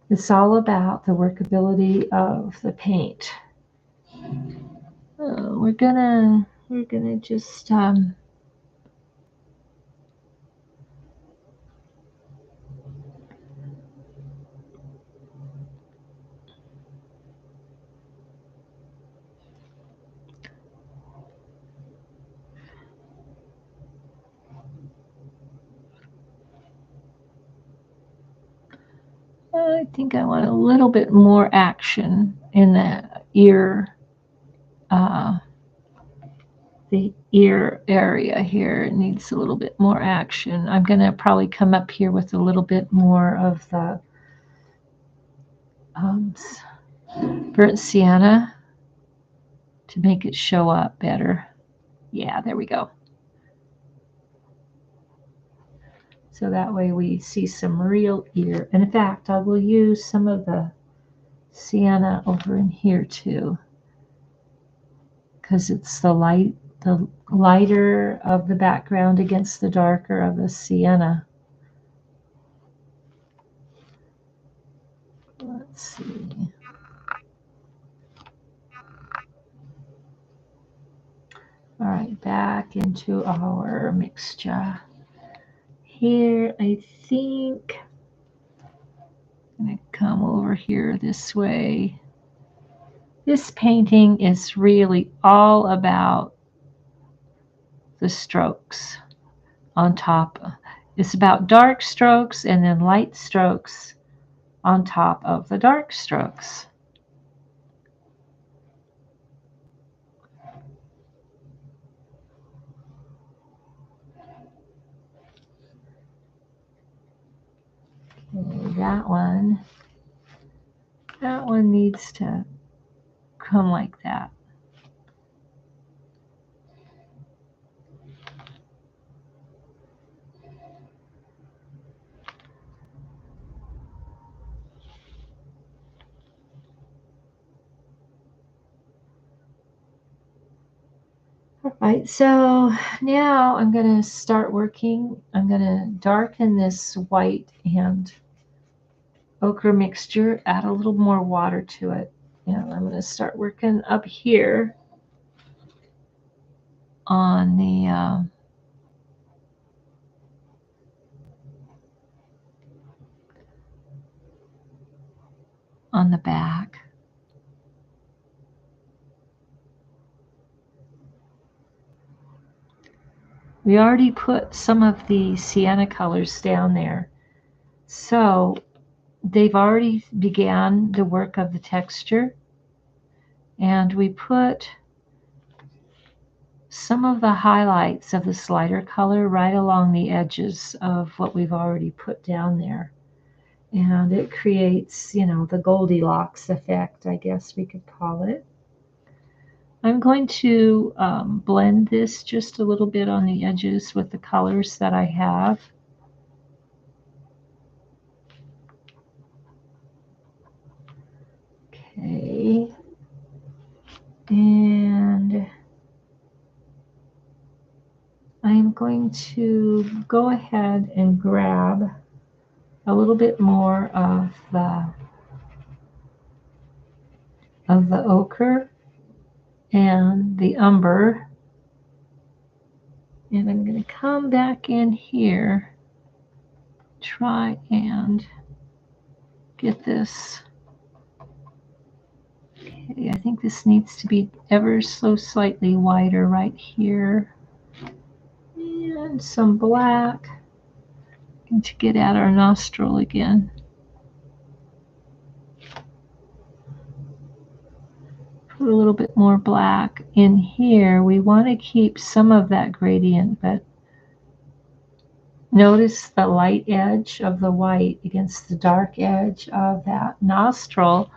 It's all about the workability of the paint. We're gonna just I think I want a little bit more action in the ear area here. It needs a little bit more action. I'm going to probably come up here with a little bit more of the burnt sienna to make it show up better. Yeah, there we go. So that way we see some real ear. And in fact, I will use some of the sienna over in here too, because it's the lighter of the background against the darker of the sienna. Let's see. All right, back into our mixture. Here, I think I'm going to come over here this way. This painting is really all about the strokes on top. It's about dark strokes and then light strokes on top of the dark strokes. Okay, that one needs to come like that. All right, so now I'm going to start working. I'm going to darken this white and ochre mixture, add a little more water to it. And I'm going to start working up here on the back. We already put some of the sienna colors down there, so they've already began the work of the texture, and we put some of the highlights of this lighter color right along the edges of what we've already put down there, and it creates, the Goldilocks effect, I guess we could call it. I'm going to blend this just a little bit on the edges with the colors that I have. Okay. And I'm going to go ahead and grab a little bit more of the ochre and the umber, and I'm going to come back in here, try and get this. Okay, I think this needs to be ever so slightly wider right here, and some black to get at our nostril again. Put a little bit more black in here. We want to keep some of that gradient, but notice the light edge of the white against the dark edge of that nostril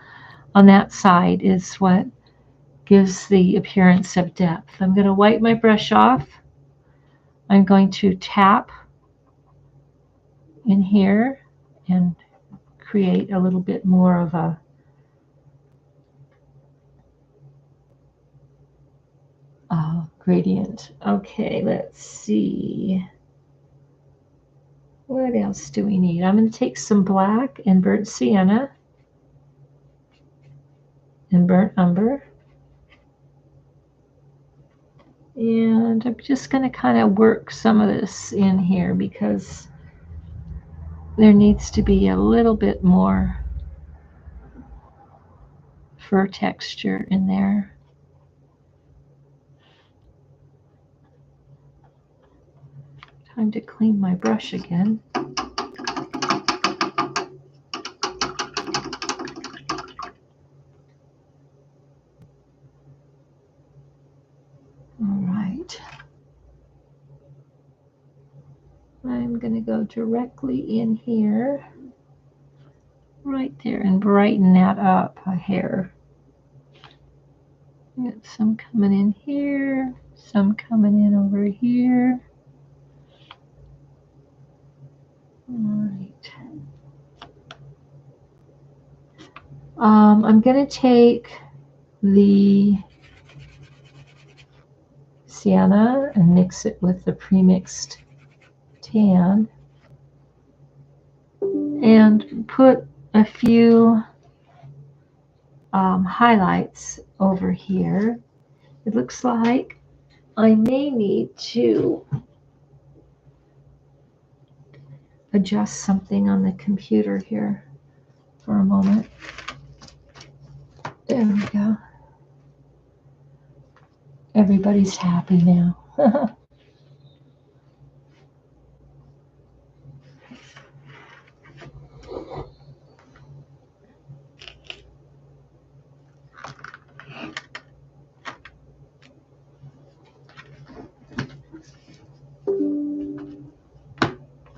on that side is what gives the appearance of depth. I'm going to wipe my brush off. I'm going to tap in here and create a little bit more of a gradient. Okay, let's see. What else do we need? I'm going to take some black and burnt sienna and burnt umber. And I'm just going to kind of work some of this in here because there needs to be a little bit more fur texture in there. Time to clean my brush again. All right. I'm going to go directly in here, right there, and brighten that up a hair. Got some coming in here, some coming in over here. All right. I'm going to take the Sienna and mix it with the pre-mixed tan and put a few highlights over here. It looks like I may need to adjust something on the computer here for a moment. There we go. Everybody's happy now.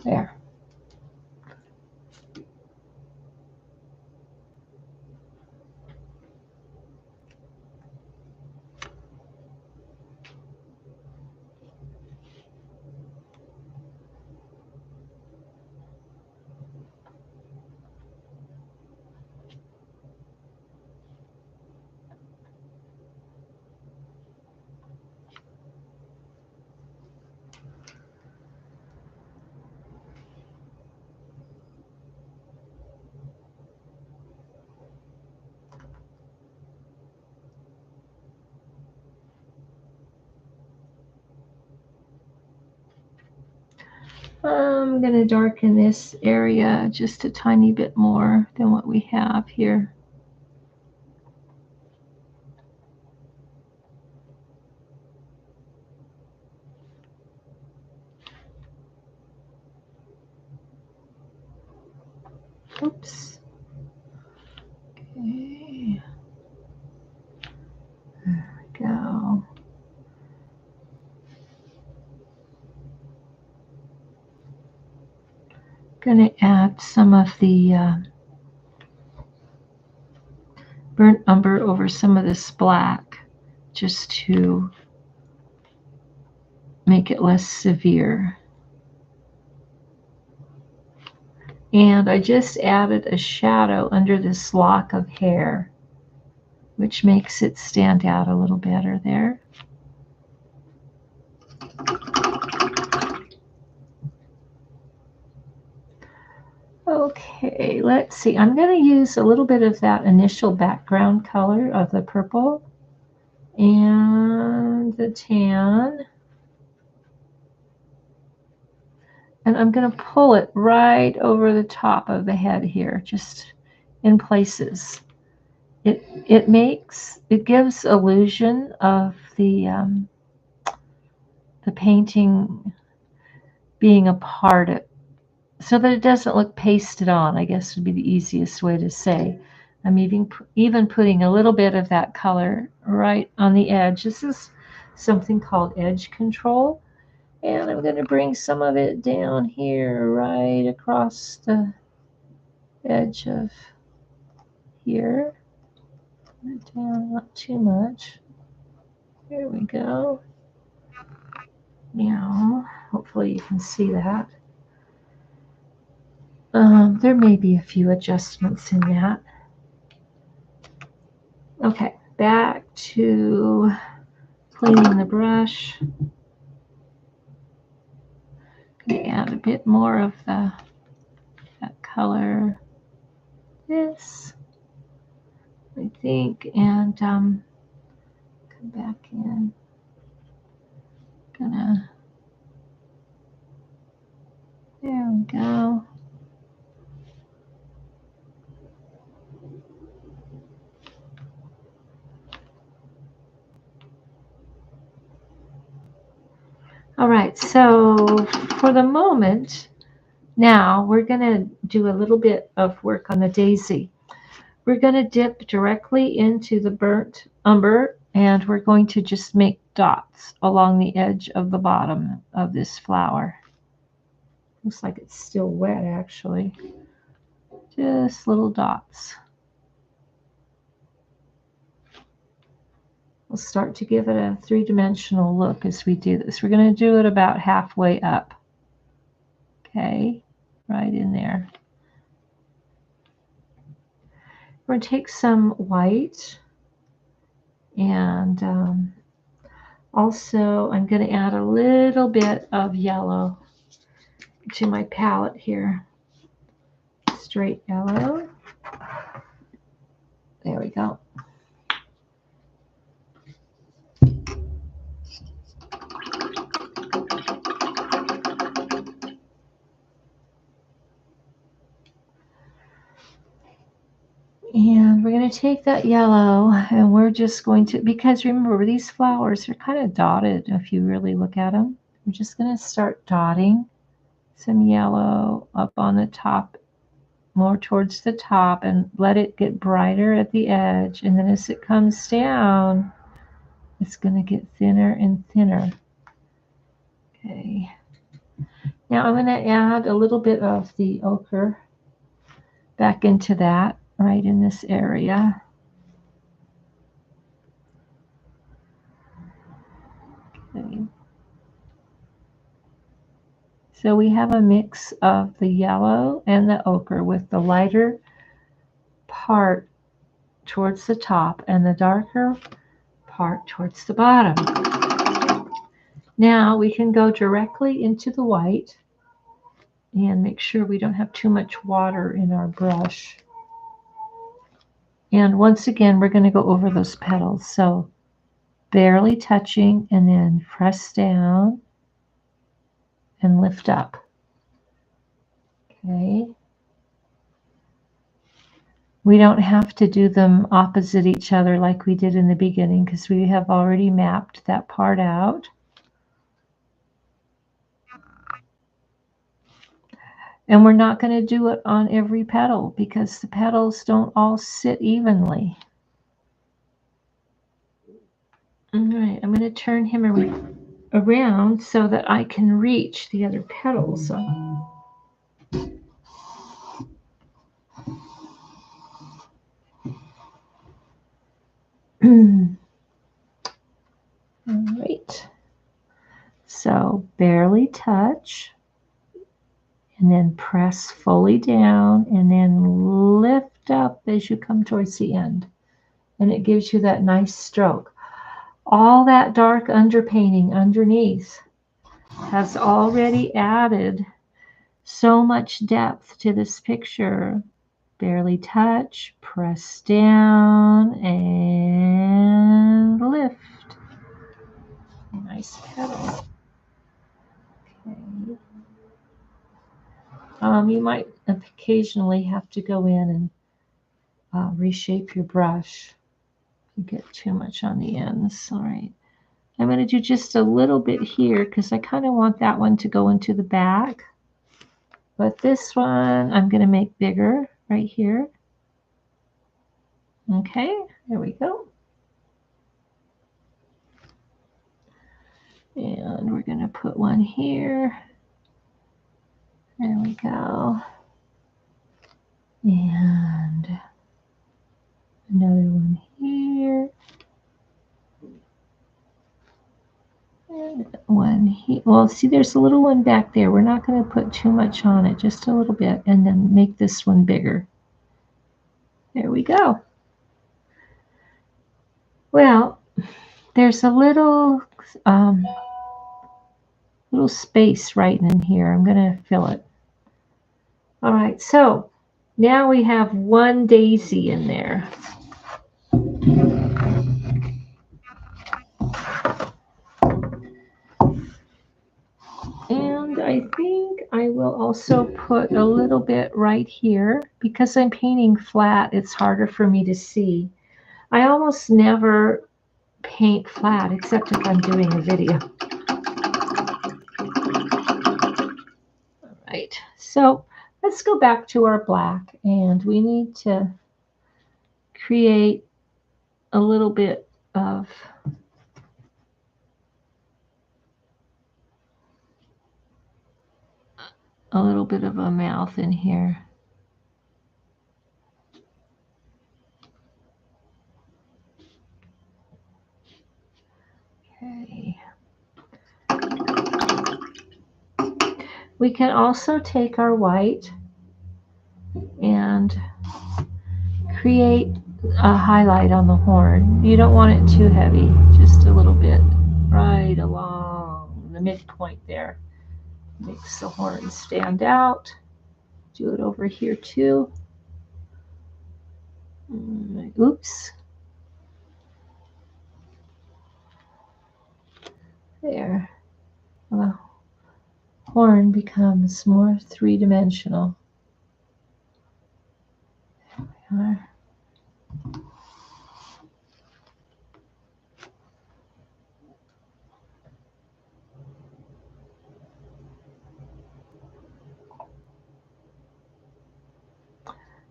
There. I'm going to darken this area just a tiny bit more than what we have here. Oops. Okay. There we go. Going to add some of the burnt umber over some of this black just to make it less severe. And I just added a shadow under this lock of hair, which makes it stand out a little better there. Okay, let's see. I'm going to use a little bit of that initial background color of the purple and the tan. And I'm going to pull it right over the top of the head here, just in places. It gives illusion of the painting being a part of, so that it doesn't look pasted on, I guess would be the easiest way to say. I'm even putting a little bit of that color right on the edge. This is something called edge control. And I'm going to bring some of it down here, right across the edge of here. Down, not too much. There we go. Now, hopefully you can see that. There may be a few adjustments in that. Okay, back to cleaning the brush. Going to add a bit more of that color. This, I think, and come back in. Gonna, there we go. All right, so for the moment, now we're going to do a little bit of work on the daisy. We're going to dip directly into the burnt umber, and we're going to just make dots along the edge of the bottom of this flower. Looks like it's still wet, actually. Just little dots. We'll start to give it a three-dimensional look as we do this. We're going to do it about halfway up. Okay, right in there. We're going to take some white, and also I'm going to add a little bit of yellow to my palette here. Straight yellow. There we go. And we're going to take that yellow, and we're just going to, because remember, these flowers are kind of dotted if you really look at them. I'm just going to start dotting some yellow up on the top, more towards the top, and let it get brighter at the edge. And then as it comes down, it's going to get thinner and thinner. Okay. Now I'm going to add a little bit of the ochre back into that, right in this area. Okay. So we have a mix of the yellow and the ochre, with the lighter part towards the top and the darker part towards the bottom. Now we can go directly into the white and make sure we don't have too much water in our brush. And once again, we're going to go over those petals. So barely touching, and then press down and lift up. Okay. We don't have to do them opposite each other like we did in the beginning, because we have already mapped that part out. And we're not going to do it on every petal, because the petals don't all sit evenly. All right, I'm going to turn him around so that I can reach the other petals. All right. So barely touch, and then press fully down, and then lift up as you come towards the end. And it gives you that nice stroke. All that dark underpainting underneath has already added so much depth to this picture. Barely touch, press down, and lift. Nice petal. Okay. You might occasionally have to go in and reshape your brush. You get too much on the ends. All right. I'm going to do just a little bit here, because I kind of want that one to go into the back. But this one I'm going to make bigger right here. Okay, there we go. And we're going to put one here. There we go. And another one here. And one here. Well, see, there's a little one back there. We're not going to put too much on it, just a little bit, and then make this one bigger. There we go. Well, there's a little space right in here. I'm going to fill it. All right, so now we have one daisy in there. And I think I will also put a little bit right here. Because I'm painting flat, it's harder for me to see. I almost never paint flat except if I'm doing a video. All right, so let's go back to our black, and we need to create a little bit of a mouth in here. Okay. We can also take our white and create a highlight on the horn. You don't want it too heavy, just a little bit right along the midpoint there. Makes the horn stand out. Do it over here too. Oops. There. The horn becomes more three-dimensional. There we are.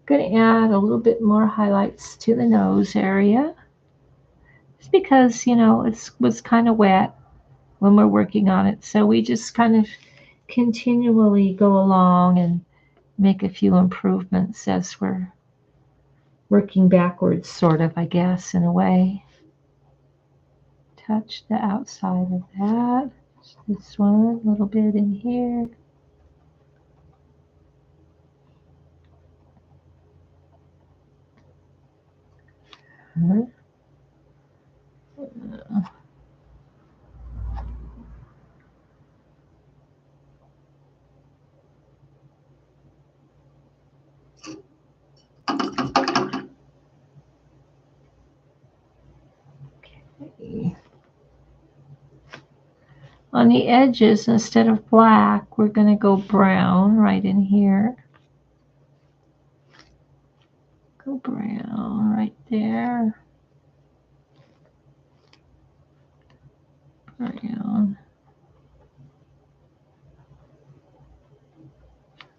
Going to add a little bit more highlights to the nose area. It's because, you know, it was kind of wet when we're working on it. So we just kind of continually go along and make a few improvements as we're working backwards, sort of, I guess, in a way. Touch the outside of that. This one, a little bit in here. Okay. On the edges, instead of black, we're going to go brown right in here. Go brown right there. Brown.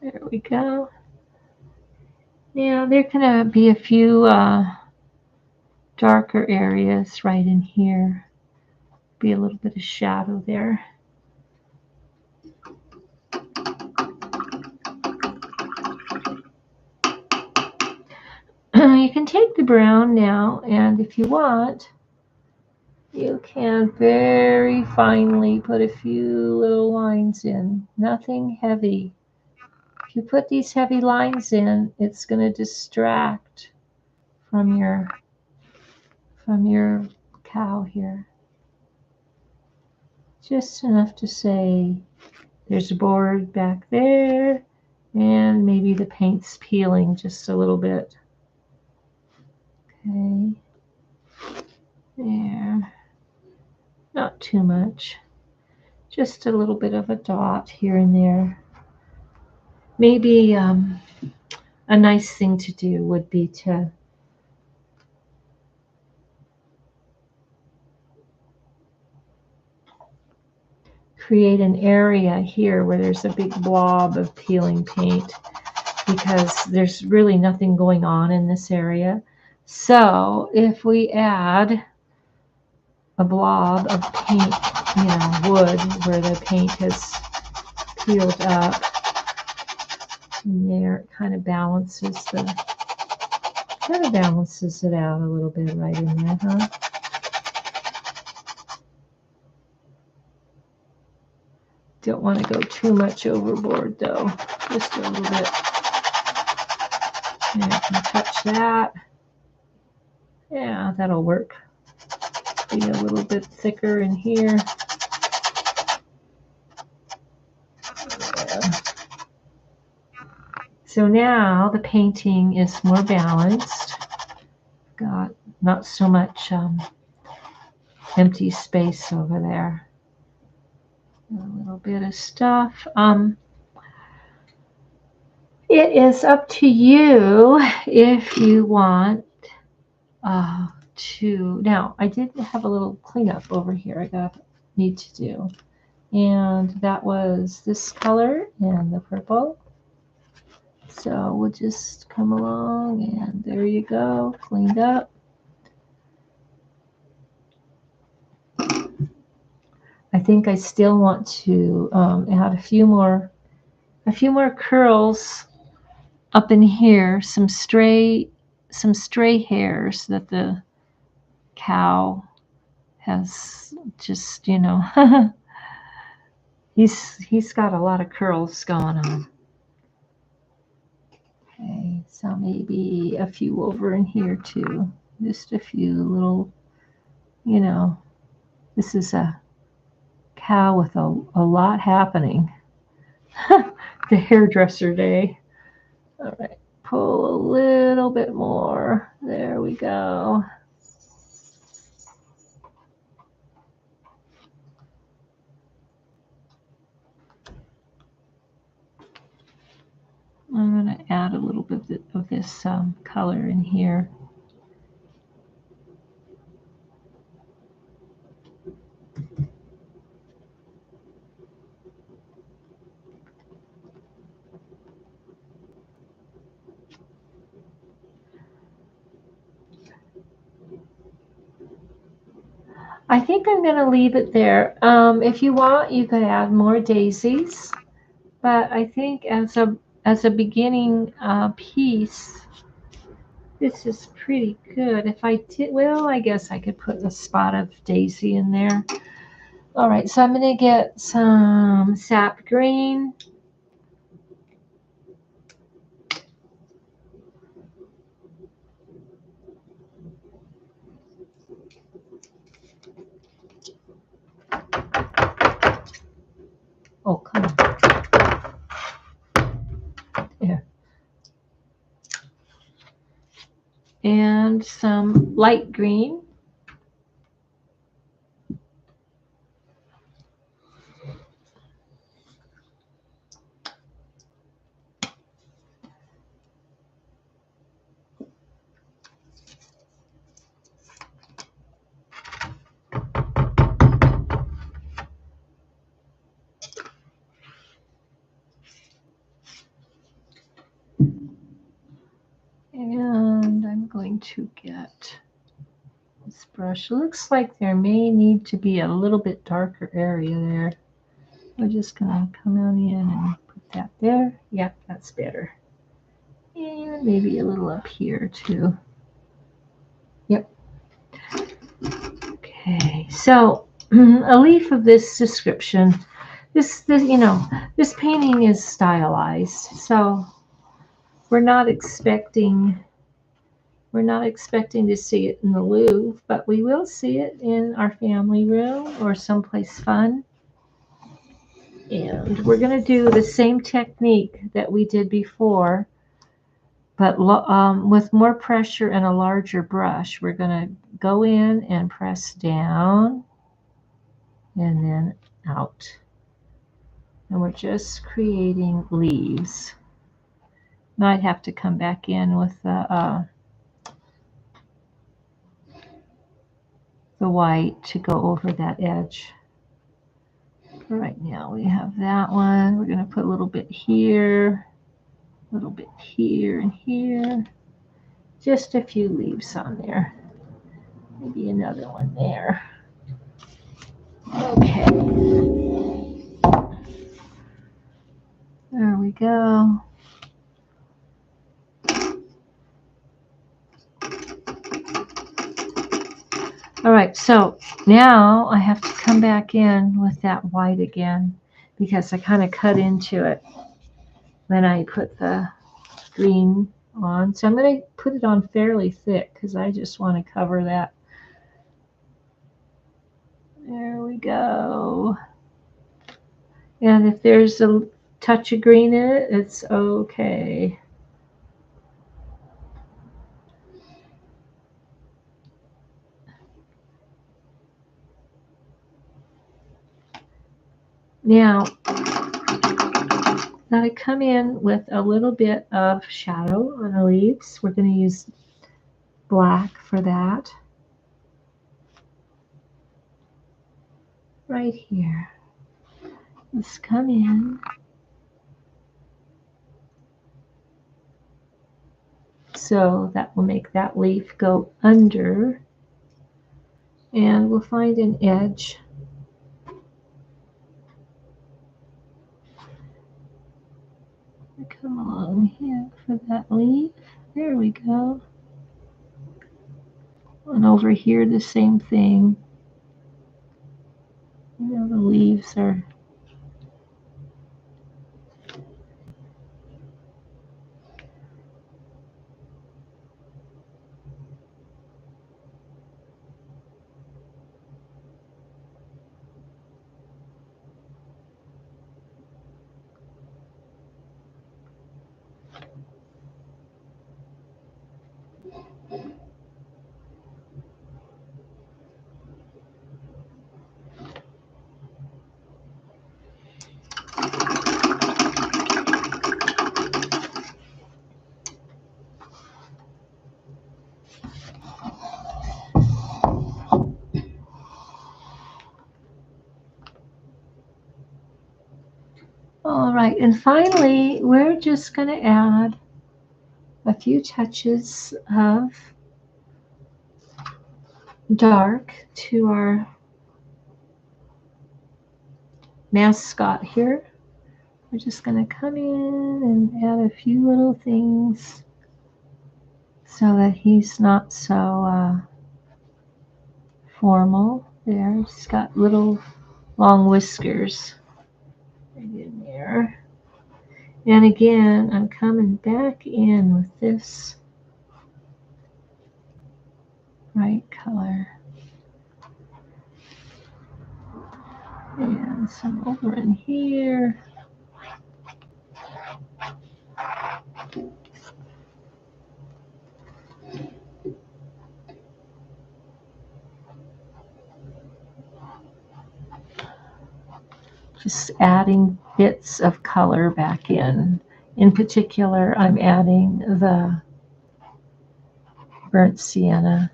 There we go. Now there can be a few darker areas right in here. Be a little bit of shadow there. You can take the brown now, and if you want, you can very finely put a few little lines in. Nothing heavy. If you put these heavy lines in, it's going to distract from your cow here. Just enough to say there's a board back there, and maybe the paint's peeling just a little bit. Okay, there. Not too much. Just a little bit of a dot here and there. Maybe a nice thing to do would be to create an area here where there's a big blob of peeling paint, because there's really nothing going on in this area. So if we add a blob of paint, you know, wood where the paint has peeled up, and there it kind of balances it out a little bit right in there, huh? Don't want to go too much overboard though, just a little bit. And I can touch that. Yeah, that'll work. Be a little bit thicker in here. Yeah. So now the painting is more balanced. Got not so much empty space over there. A little bit of stuff. It is up to you if you want to. Now, I did have a little cleanup over here need to do. And that was this color and the purple. So we'll just come along and there you go, cleaned up. I think I still want to add a few more curls up in here, some stray hairs that the cow has just, he's got a lot of curls going on. Okay, so maybe a few over in here too. Just a few little, this is a cow with a lot happening. The hairdresser day. All right, pull a little bit more. There we go. I'm going to add a little bit of this color in here. I think I'm going to leave it there. If you want, you could add more daisies, but I think as a beginning piece, this is pretty good. If I did, well, I guess I could put a spot of daisy in there. All right, so I'm going to get some sap green. Oh, come on. There. And some light green. And I'm going to get this brush. It looks like there may need to be a little bit darker area there. We're just going to come on in and put that there. Yep, that's better. And maybe a little up here too. Yep. Okay, so a leaf of this description. This painting is stylized, so we're not expecting to see it in the Louvre, but we will see it in our family room or someplace fun. And we're going to do the same technique that we did before, but with more pressure and a larger brush. We're going to go in and press down and then out. And we're just creating leaves. Might have to come back in with the white to go over that edge. Right now we have that one. We're going to put a little bit here, a little bit here and here. Just a few leaves on there. Maybe another one there. Okay. There we go. All right, so now I have to come back in with that white again because I kind of cut into it when I put the green on. So I'm going to put it on fairly thick because I just want to cover that. There we go. And if there's a touch of green in it, it's okay. Now, I come in with a little bit of shadow on the leaves. We're going to use black for that. Right here. Let's come in. So that will make that leaf go under. And we'll find an edge. Come along here for that leaf. There we go. And over here, the same thing. You know, the leaves are. All right, and finally, we're just going to add a few touches of dark to our mascot here. We're just going to come in and add a few little things so that he's not so formal. There, he's got little long whiskers right in there. And again, I'm coming back in with this bright color. And some over in here. Just adding bits of color back in. In particular, I'm adding the burnt sienna.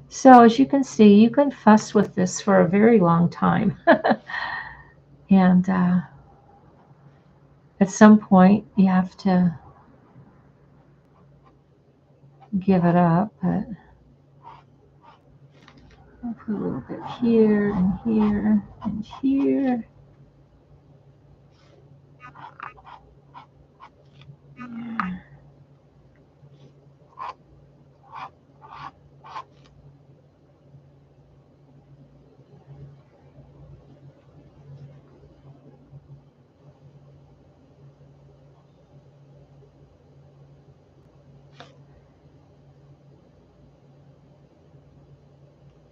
So as you can see, you can fuss with this for a very long time. And at some point, you have to give it up. But I'll put a little bit here and here and here. Yeah.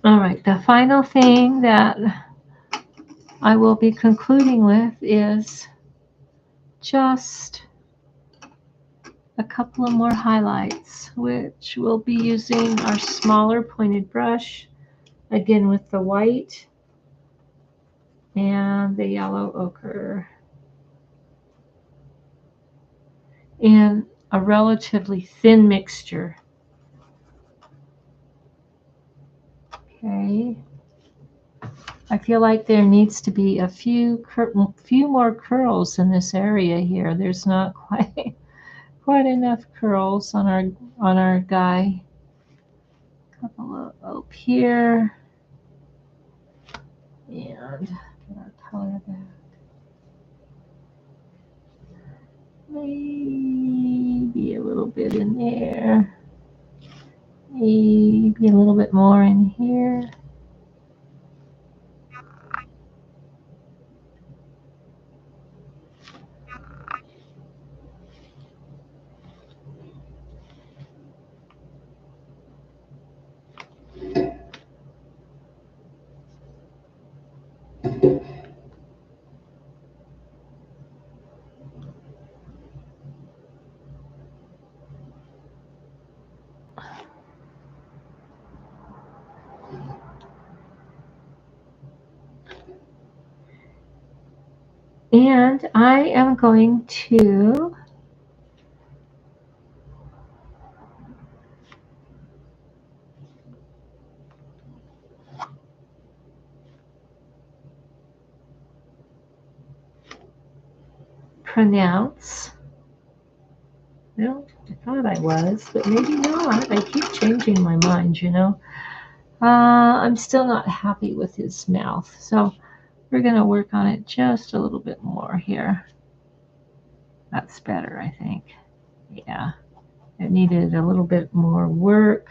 All right, the final thing that I will be concluding with is just a couple of more highlights, which we'll be using our smaller pointed brush, again with the white and the yellow ochre, in a relatively thin mixture. Okay. I feel like there needs to be a few more curls in this area here. There's not quite enough curls on our guy. A couple up here, and get our color back. Maybe a little bit in there. Maybe a little bit more in here. And I am going to pronounce, well, I thought I was, but maybe not. I keep changing my mind, you know. I'm still not happy with his mouth, so we're going to work on it just a little bit more here. That's better, I think. Yeah, it needed a little bit more work.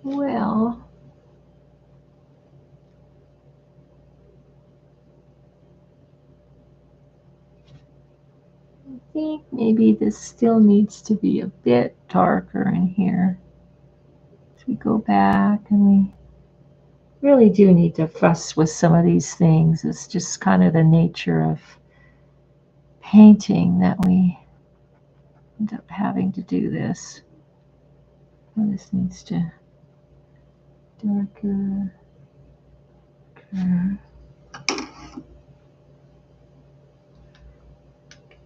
Well, I think maybe this still needs to be a bit darker in here. As we go back, and we really do need to fuss with some of these things. It's just kind of the nature of painting that we end up having to do this. Well, this needs to darker.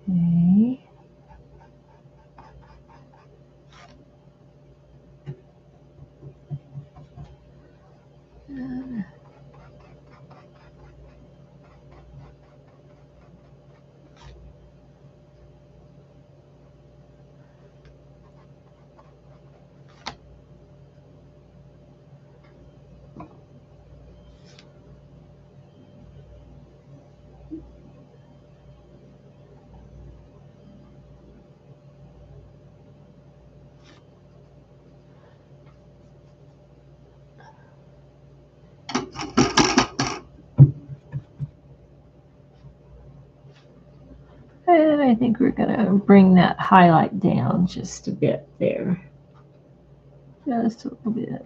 Okay. And I think we're going to bring that highlight down just a bit there. Just a little bit.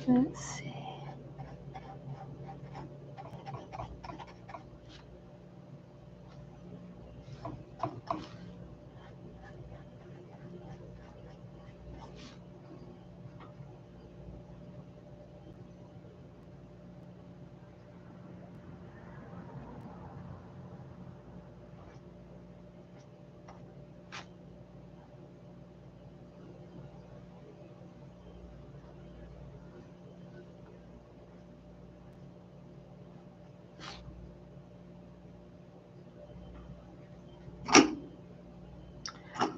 Let's see.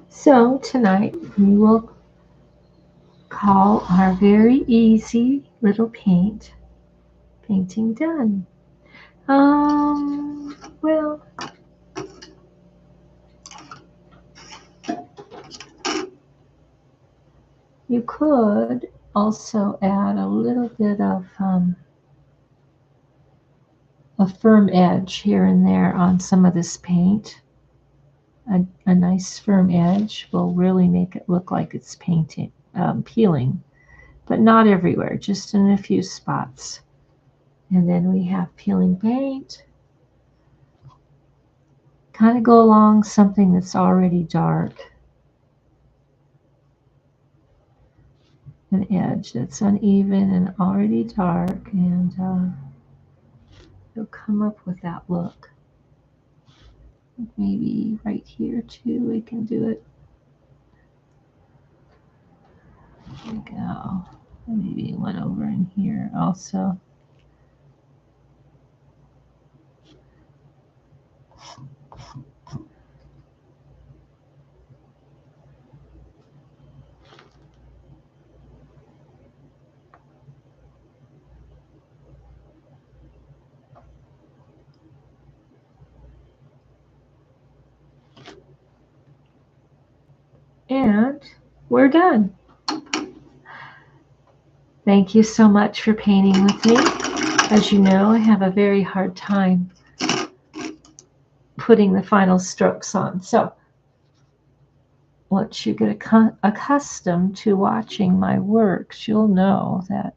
So tonight we will call our very easy little painting done. Well, you could also add a little bit of a firm edge here and there on some of this paint. A nice firm edge will really make it look like it's peeling, but not everywhere, just in a few spots. And then we have peeling paint. Kind of go along something that's already dark. An edge that's uneven and already dark, and you'll come up with that look. Maybe right here too, we can do it. There we go. Maybe one over in here also. And we're done. Thank you so much for painting with me. As you know, I have a very hard time putting the final strokes on. So once you get accustomed to watching my works, you'll know that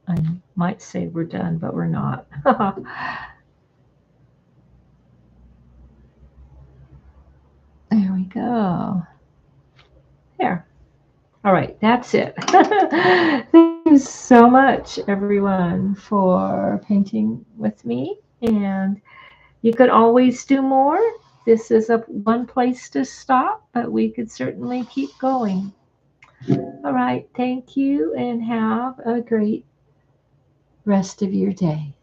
I might say we're done, but we're not. There we go. There. All right, that's it. Thank you so much, everyone, for painting with me. And you could always do more. This is one place to stop, but we could certainly keep going. All right, thank you, and have a great rest of your day.